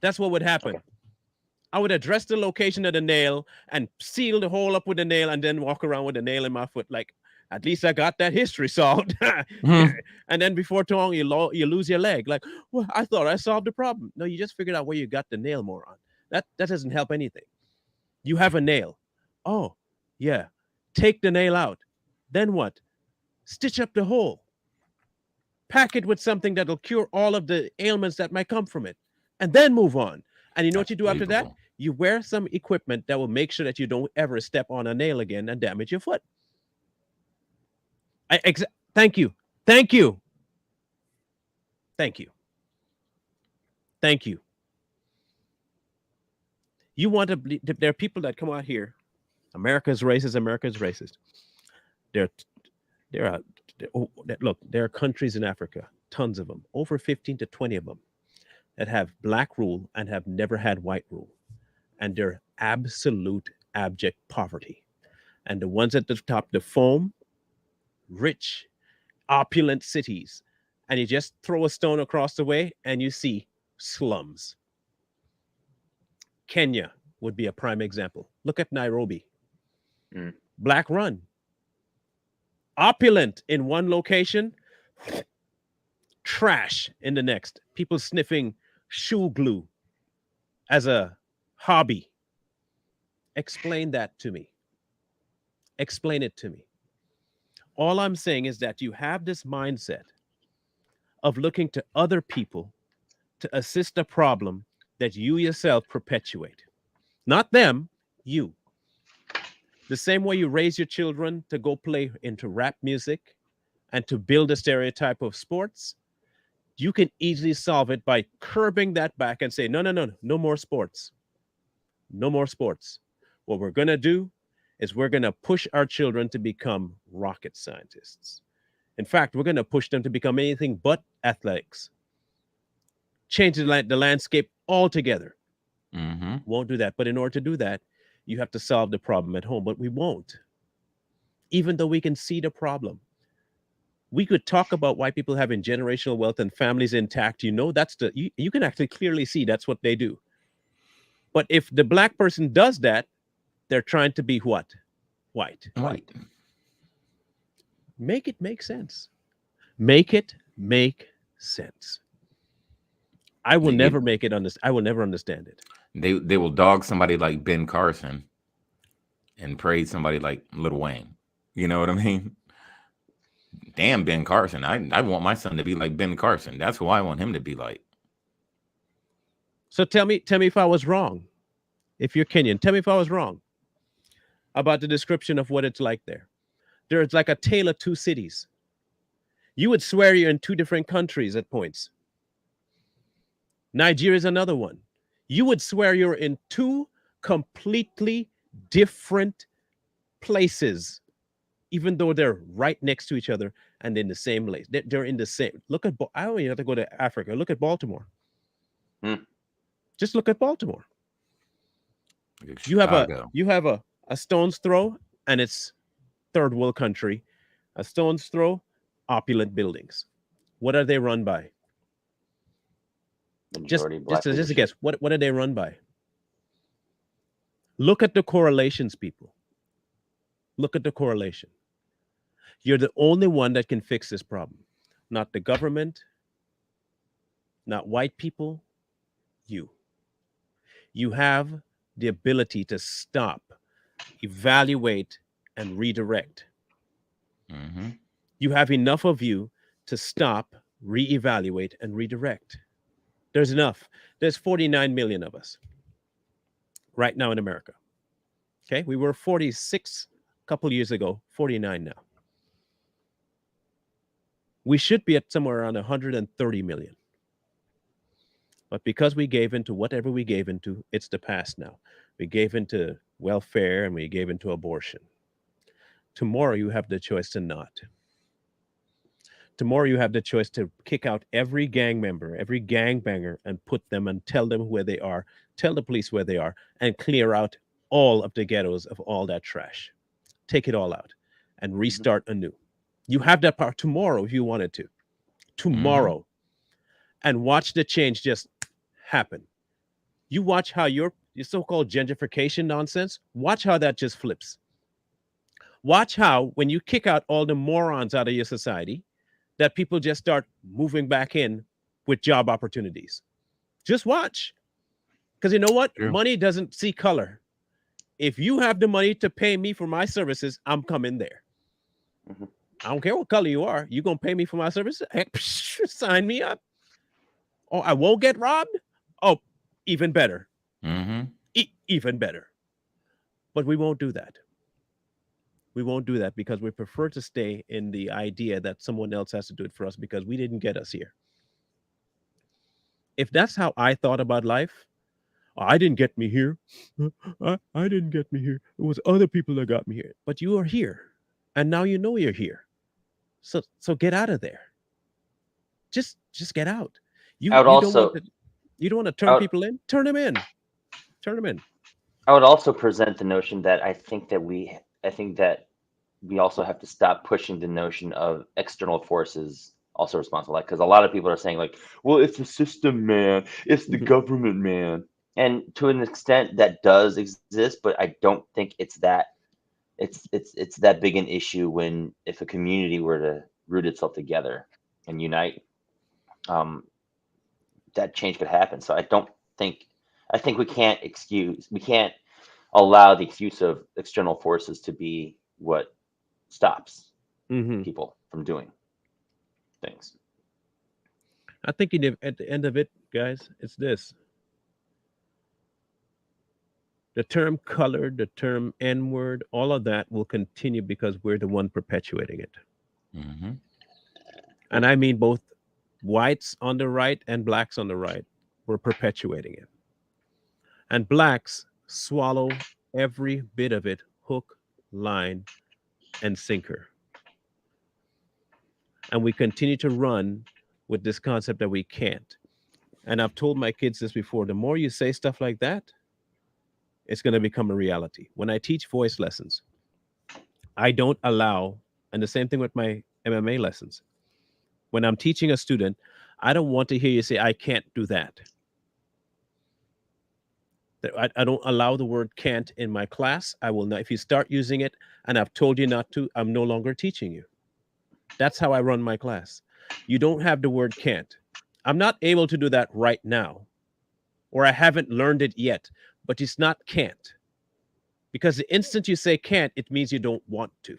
That's what would happen. Okay. I would address the location of the nail and seal the hole up with the nail and then walk around with the nail in my foot. Like, at least I got that history solved. And then before too long, you lose your leg. Like, well, I thought I solved the problem. No, you just figured out where you got the nail, moron. That doesn't help anything. You have a nail. Oh, yeah. Take the nail out. Then what? Stitch up the hole. Pack it with something that'll cure all of the ailments that might come from it. And then move on. And you know what That's you do after that? believable. You wear some equipment that will make sure that you don't ever step on a nail again and damage your foot. Thank you. Thank you. Thank you. Thank you. You want to there are people that come out here. America's racist. America's racist. There, there are look. There are countries in Africa, tons of them, over 15 to 20 of them, that have black rule and have never had white rule, and they're absolute abject poverty. And the ones at the top, the foam, rich, opulent cities, and you just throw a stone across the way and you see slums. Kenya would be a prime example. Look at Nairobi. Mm. Black run. Opulent in one location, trash in the next. People sniffing shoe glue as a hobby. Explain that to me. Explain it to me. All I'm saying is that you have this mindset of looking to other people to assist a problem that you yourself perpetuate. Not them, you. The same way you raise your children to go play into rap music and to build a stereotype of sports, you can easily solve it by curbing that back and say, no, no, no, no more sports. No more sports. What we're going to do is we're going to push our children to become rocket scientists. In fact, we're going to push them to become anything but athletics. Change the landscape altogether. Mm-hmm. Won't do that. But in order to do that, you have to solve the problem at home. But we won't. Even though we can see the problem. We could talk about white people having generational wealth and families intact. That's you can actually clearly see that's what they do. But if the black person does that, they're trying to be what? White. White. Make it make sense. Make it make sense. I will They never get make it I will never understand it. they will dog somebody like Ben Carson and praise somebody like Lil Wayne. You know what I mean? Damn, Ben Carson. I want my son to be like Ben Carson. That's who I want him to be like. So tell me if I was wrong. If you're Kenyan, tell me if I was wrong about the description of what it's like there. There's like a tale of two cities. You would swear you're in two different countries at points. Nigeria is another one. You would swear you're in two completely different places, even though they're right next to each other and in the same place. They're in the same. Look at, I don't even have to go to Africa. Look at Baltimore. Just look at Baltimore. You have a stone's throw, and it's third world country. A stone's throw, opulent buildings. What are they run by? Just a guess. What are they run by? Look at the correlations, people. Look at the correlation. You're the only one that can fix this problem. Not the government, not white people, you. You have the ability to stop, evaluate, and redirect. Mm-hmm. You have enough of you to stop, reevaluate, and redirect. There's enough. There's 49 million of us right now in America. Okay, we were 46 a couple years ago, 49 now. We should be at somewhere around 130 million. But because we gave into whatever we gave into, it's the past now. We gave into welfare and we gave into abortion. Tomorrow you have the choice to not. Tomorrow you have the choice to kick out every gang member, every gangbanger, and put them and tell them where they are, tell the police where they are, and clear out all of the ghettos of all that trash. Take it all out and restart anew. You have that power tomorrow if you wanted to. Tomorrow. And watch the change just happen. You watch how your so-called gentrification nonsense, watch how that just flips. Watch how when you kick out all the morons out of your society, that people just start moving back in with job opportunities. Just watch. Because you know what? True. Money doesn't see color. If you have the money to pay me for my services, I'm coming there. I don't care what color you are. You're going to pay me for my services? Heck, sign me up. Oh, I won't get robbed? Oh, even better. Even better. But we won't do that. We won't do that because we prefer to stay in the idea that someone else has to do it for us because we didn't get us here. If that's how I thought about life, I didn't get me here. I didn't get me here. It was other people that got me here. But you are here. And now you know you're here. So get out of there. Just get out. You don't want to turn people in? Turn them in. Turn them in. I would also present the notion that I think that we also have to stop pushing the notion of external forces also responsible. Like, because a lot of people are saying like, well, it's the system, man. It's the government, man. And to an extent that does exist, but I don't think it's that that big an issue when if a community were to root itself together and unite, that change could happen. So I think we can't allow the excuse of external forces to be what stops people from doing things. I think at the end of it, guys, it's this. The term color, the term N-word, all of that will continue because we're the one perpetuating it. And I mean both whites on the right and blacks on the right. We're perpetuating it. And blacks swallow every bit of it, hook, line, and sinker. And we continue to run with this concept that we can't. And I've told my kids this before. The more you say stuff like that, it's going to become a reality. When I teach voice lessons, I don't allow, and the same thing with my MMA lessons. When I'm teaching a student, I don't want to hear you say, I can't do that. I don't allow the word can't in my class. I will not. If you start using it and I've told you not to, I'm no longer teaching you. That's how I run my class. You don't have the word can't. I'm not able to do that right now, or I haven't learned it yet, but it's not can't. Because the instant you say can't, it means you don't want to.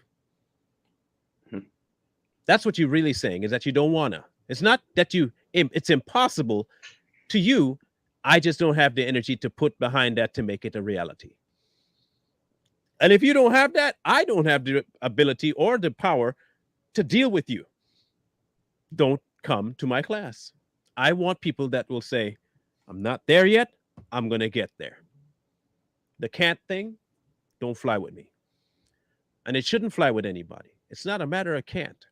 That's what you're really saying, is that you don't want to. It's not that it's impossible to you. I just don't have the energy to put behind that to make it a reality. And if you don't have that, I don't have the ability or the power to deal with you. Don't come to my class. I want people that will say, I'm not there yet. I'm going to get there. The can't thing, don't fly with me. And it shouldn't fly with anybody. It's not a matter of can't.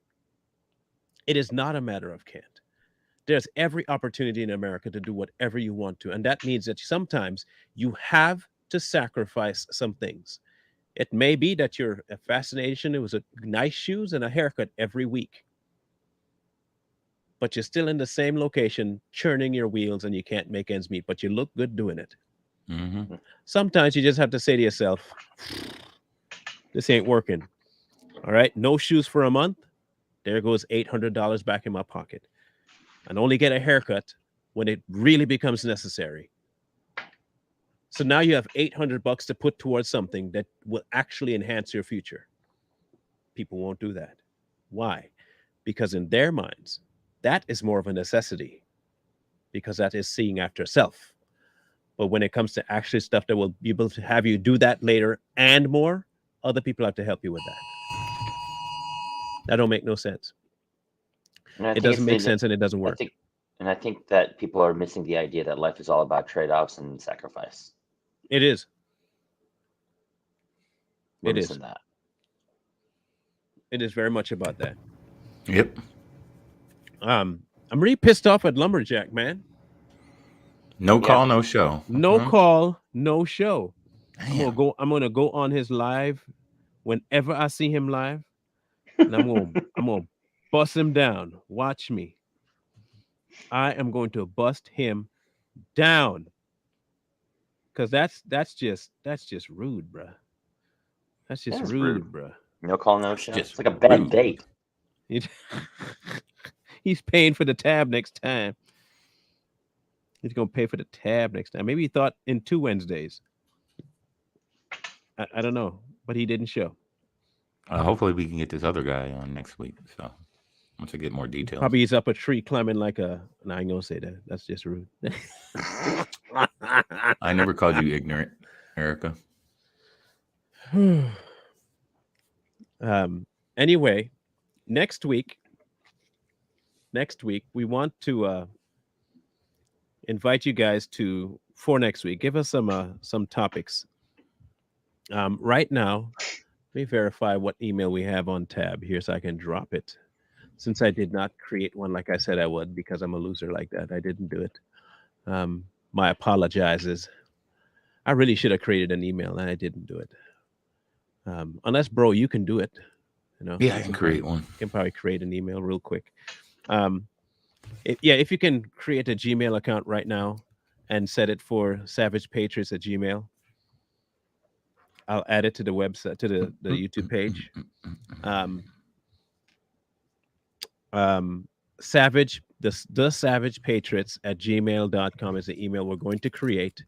It is not a matter of can't. There's every opportunity in America to do whatever you want to. And that means that sometimes you have to sacrifice some things. It may be that your fascination, it was a nice shoes and a haircut every week. But you're still in the same location, churning your wheels, and you can't make ends meet, but you look good doing it. Mm-hmm. Sometimes you just have to say to yourself, this ain't working. All right, no shoes for a month. There goes $800 back in my pocket. And only get a haircut when it really becomes necessary. So now you have $800 to put towards something that will actually enhance your future. People won't do that. Why? Because in their minds, that is more of a necessity, because that is seeing after self. But when it comes to actually stuff that will be able to have you do that later and more, other people have to help you with that. That don't make no sense. It doesn't make sense, and it doesn't work. I think that people are missing the idea that life is all about trade-offs and sacrifice. It is. We're It is. missing that. It is very much about that. Yep. I'm really pissed off at Lumberjack, man. No call, no show. No call, no show. Damn. I'm gonna go on his live whenever I see him live, and I'm gonna bust him down. Watch me. I am going to bust him down. Cause that's just rude, bruh. That's just rude, bruh. No call, no show. Just It's like a bad rude. date. He's paying for the tab next time. He's gonna pay for the tab next time. Maybe he thought in 2 Wednesdays. I don't know, but he didn't show. Hopefully we can get this other guy on next week. So once I get more details. Probably he's up a tree climbing like a. No, I ain't gonna say that. That's just rude. I never called you ignorant, Erica. Anyway, next week we want to invite you guys to, for next week, give us some topics. Right now, let me verify what email we have on tab here so I can drop it. Since I did not create one like I said I would, because I'm a loser like that, I didn't do it. My apologizes. I really should have created an email and I didn't do it. Unless, bro, you can do it. You know? Yeah, I can create one. You can probably create an email real quick. If you can create a Gmail account right now and set it for Savage Patriots at Gmail, I'll add it to the website, to the YouTube page. Savage, the Savage Patriots at gmail.com is the email we're going to create.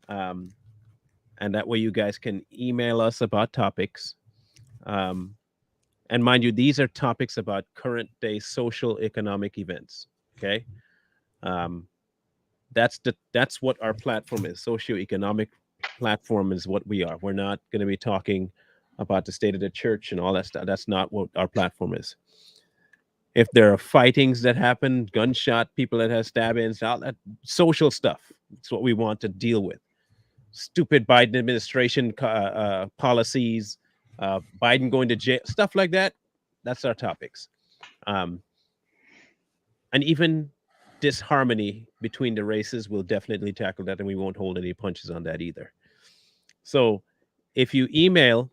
And that way you guys can email us about topics. And mind you, these are topics about current day social economic events. Okay. That's what our platform is. Socioeconomic platform is what we are. We're not going to be talking about the state of the church and all that stuff. That's not what our platform is. If there are fightings that happen, gunshot, people that have stab-ins, all that social stuff, it's what we want to deal with. Stupid Biden administration policies, Biden going to jail, stuff like that. That's our topics. And even disharmony between the races, we'll definitely tackle that, and we won't hold any punches on that either. So if you email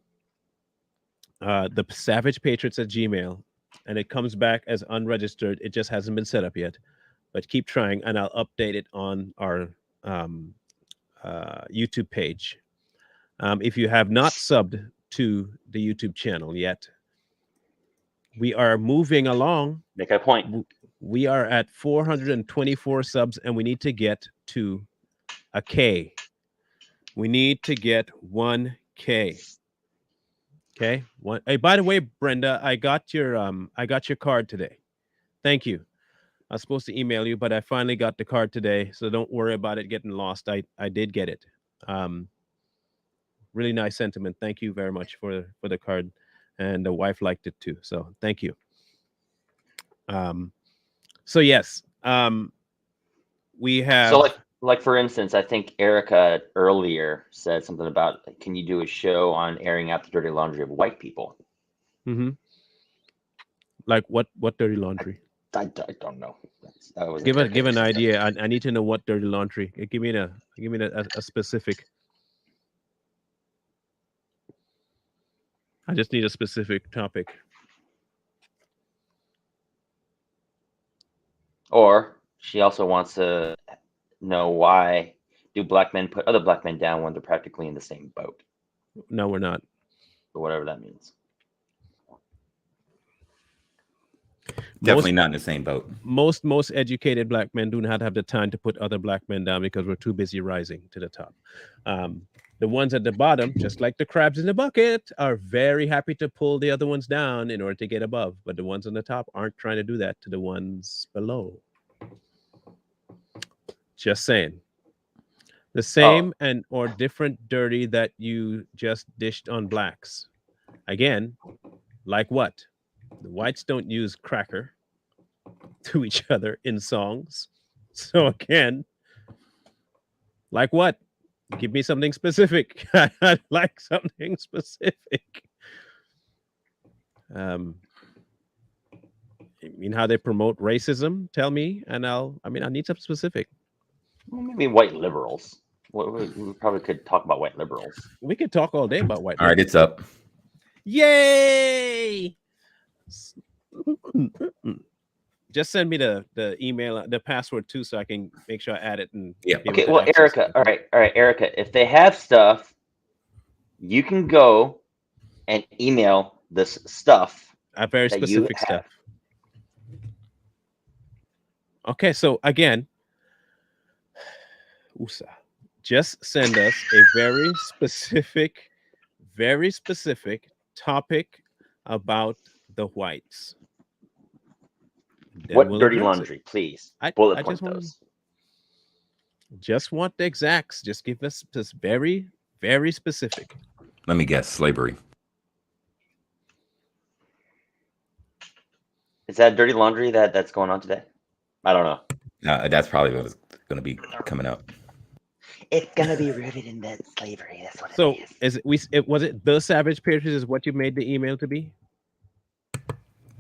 the Savage Patriots at Gmail, and it comes back as unregistered. It just hasn't been set up yet. But keep trying, and I'll update it on our um, YouTube page. If you have not subbed to the YouTube channel yet, we are moving along. Make a point. We are at 424 subs, and we need to get to a K. We need to get 1K. Okay. One. Hey, by the way, Brenda, I got your card today. Thank you. I was supposed to email you, but I finally got the card today, so don't worry about it getting lost. I did get it. Really nice sentiment. Thank you very much for the card, and the wife liked it too. So thank you. So yes, we have. So like for instance, I think Erica earlier said something about, can you do a show on airing out the dirty laundry of white people? Mm-hmm. Like what dirty laundry? I don't know. That was give an idea. I need to know what dirty laundry. Give me a specific. I just need a specific topic. Or she also wants to know, why do black men put other black men down when they're practically in the same boat? No, we're not. Or whatever that means. Definitely not in the same boat. Most educated black men do not have the time to put other black men down because we're too busy rising to the top. The ones at the bottom, just like the crabs in the bucket, are very happy to pull the other ones down in order to get above. But the ones on the top aren't trying to do that to the ones below. Just saying. The same and or different dirty that you just dished on blacks. Again, like what? The whites don't use cracker to each other in songs. So again, like what? Give me something specific. I'd like something specific. I mean, how they promote racism? Tell me, and I need something specific. Well, maybe white liberals. We probably could talk about white liberals. We could talk all day about white. All right, it's up. Yay! Just send me the email, the password too, so I can make sure I add it. And yeah. Okay. Well, Erica. All right, Erica. If they have stuff, you can go and email this stuff. Very specific stuff. Okay, so again, just send us a very specific topic about the whites. Then what we'll dirty address laundry, it. please? I Bullet just point those. Just want the exacts. Just give us this very, very specific. Let me guess. Slavery. Is that dirty laundry that's going on today? I don't know. That's probably what's going to be coming up. It's gonna be rooted in that slavery. That's what So it is. was it the Savage Patriots is what you made the email to be?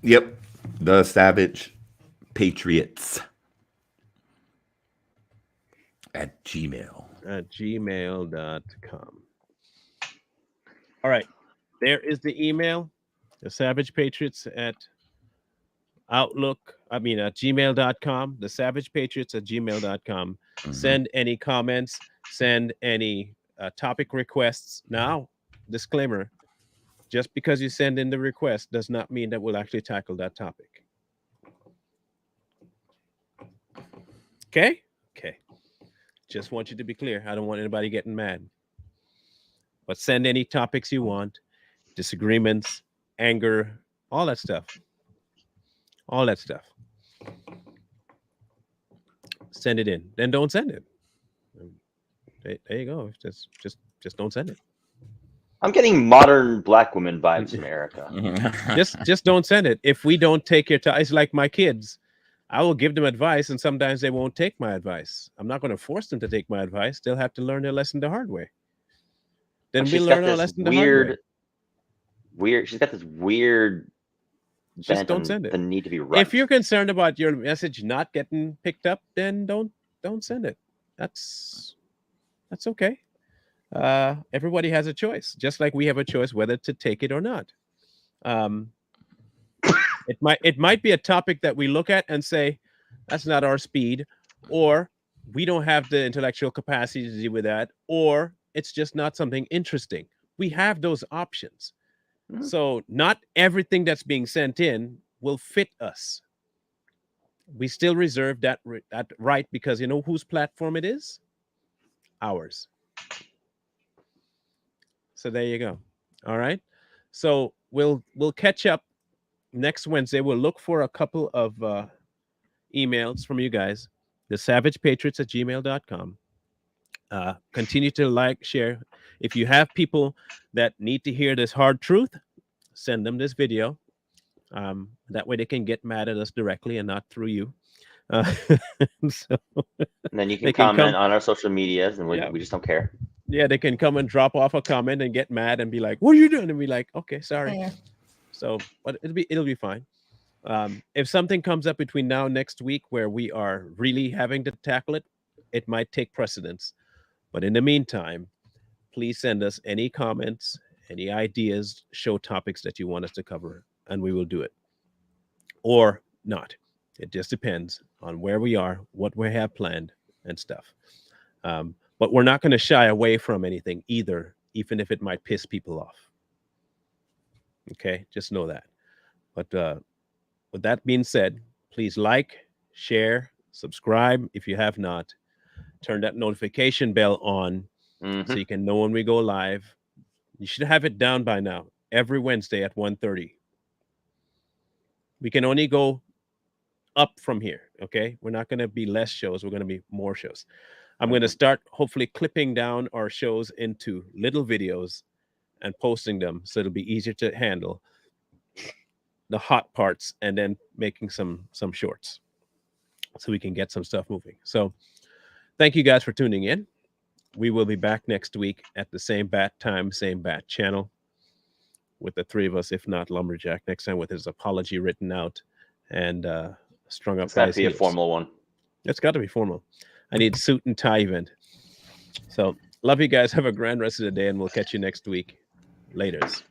Yep. The Savage Patriots at Gmail. At gmail.com. All right. There is the email. The Savage Patriots at gmail.com. The Savage Patriots at gmail.com. Mm-hmm. Send any comments, send any topic requests. Now, disclaimer, just because you send in the request does not mean that we'll actually tackle that topic. Okay? Okay. Just want you to be clear. I don't want anybody getting mad. But send any topics you want, disagreements, anger, all that stuff. All that stuff. Send it in. Then don't send it. There you go. Just don't send it. I'm getting modern black women vibes from Erica. just don't send it. If we don't take your time, it's like my kids. I will give them advice, and sometimes they won't take my advice. I'm not going to force them to take my advice. They'll have to learn their lesson the hard way. Then we learn our lesson the hard way. She's got this weird. Just don't send it. The need to be right. If you're concerned about your message not getting picked up, then don't send it. That's okay. Everybody has a choice, just like we have a choice whether to take it or not. It might be a topic that we look at and say, that's not our speed, or we don't have the intellectual capacity to deal with that, or it's just not something interesting. We have those options. Mhm. So not everything that's being sent in will fit us. We still reserve that right, because you know whose platform it is? Ours. So there you go. All right. So we'll catch up next Wednesday. We'll look for a couple of emails from you guys. The savagepatriots@gmail.com. Continue to like, share. If you have people that need to hear this hard truth, send them this video. That way they can get mad at us directly and not through you. So And then you they can can comment come. on our social medias, and Yeah. we just don't care. Yeah, they can come and drop off a comment and get mad and be like, "What are you doing?" And be like, "Okay, sorry." Yeah. So, but it'll be fine. If something comes up between now and next week where we are really having to tackle it, it might take precedence. But in the meantime, please send us any comments, any ideas, show topics that you want us to cover, and we will do it. Or not. It just depends on where we are, what we have planned, and stuff. But we're not going to shy away from anything either, even if it might piss people off. Okay, just know that. But with that being said, please like, share, subscribe if you have not. Turn that notification bell on so you can know when we go live. You should have it down by now. Every Wednesday at 1:30. We can only go up from here. Okay, we're not going to be less shows. We're going to be more shows. I'm going to start hopefully clipping down our shows into little videos and posting them so it'll be easier to handle the hot parts, and then making some shorts so we can get some stuff moving. So thank you guys for tuning in. We will be back next week at the same bat time, same bat channel, with the three of us, if not Lumberjack next time, with his apology written out and strung up It's by got to his be a heels. formal one. It's got to be formal. I need suit and tie event. So love you guys. Have a grand rest of the day, and we'll catch you next week. Laters.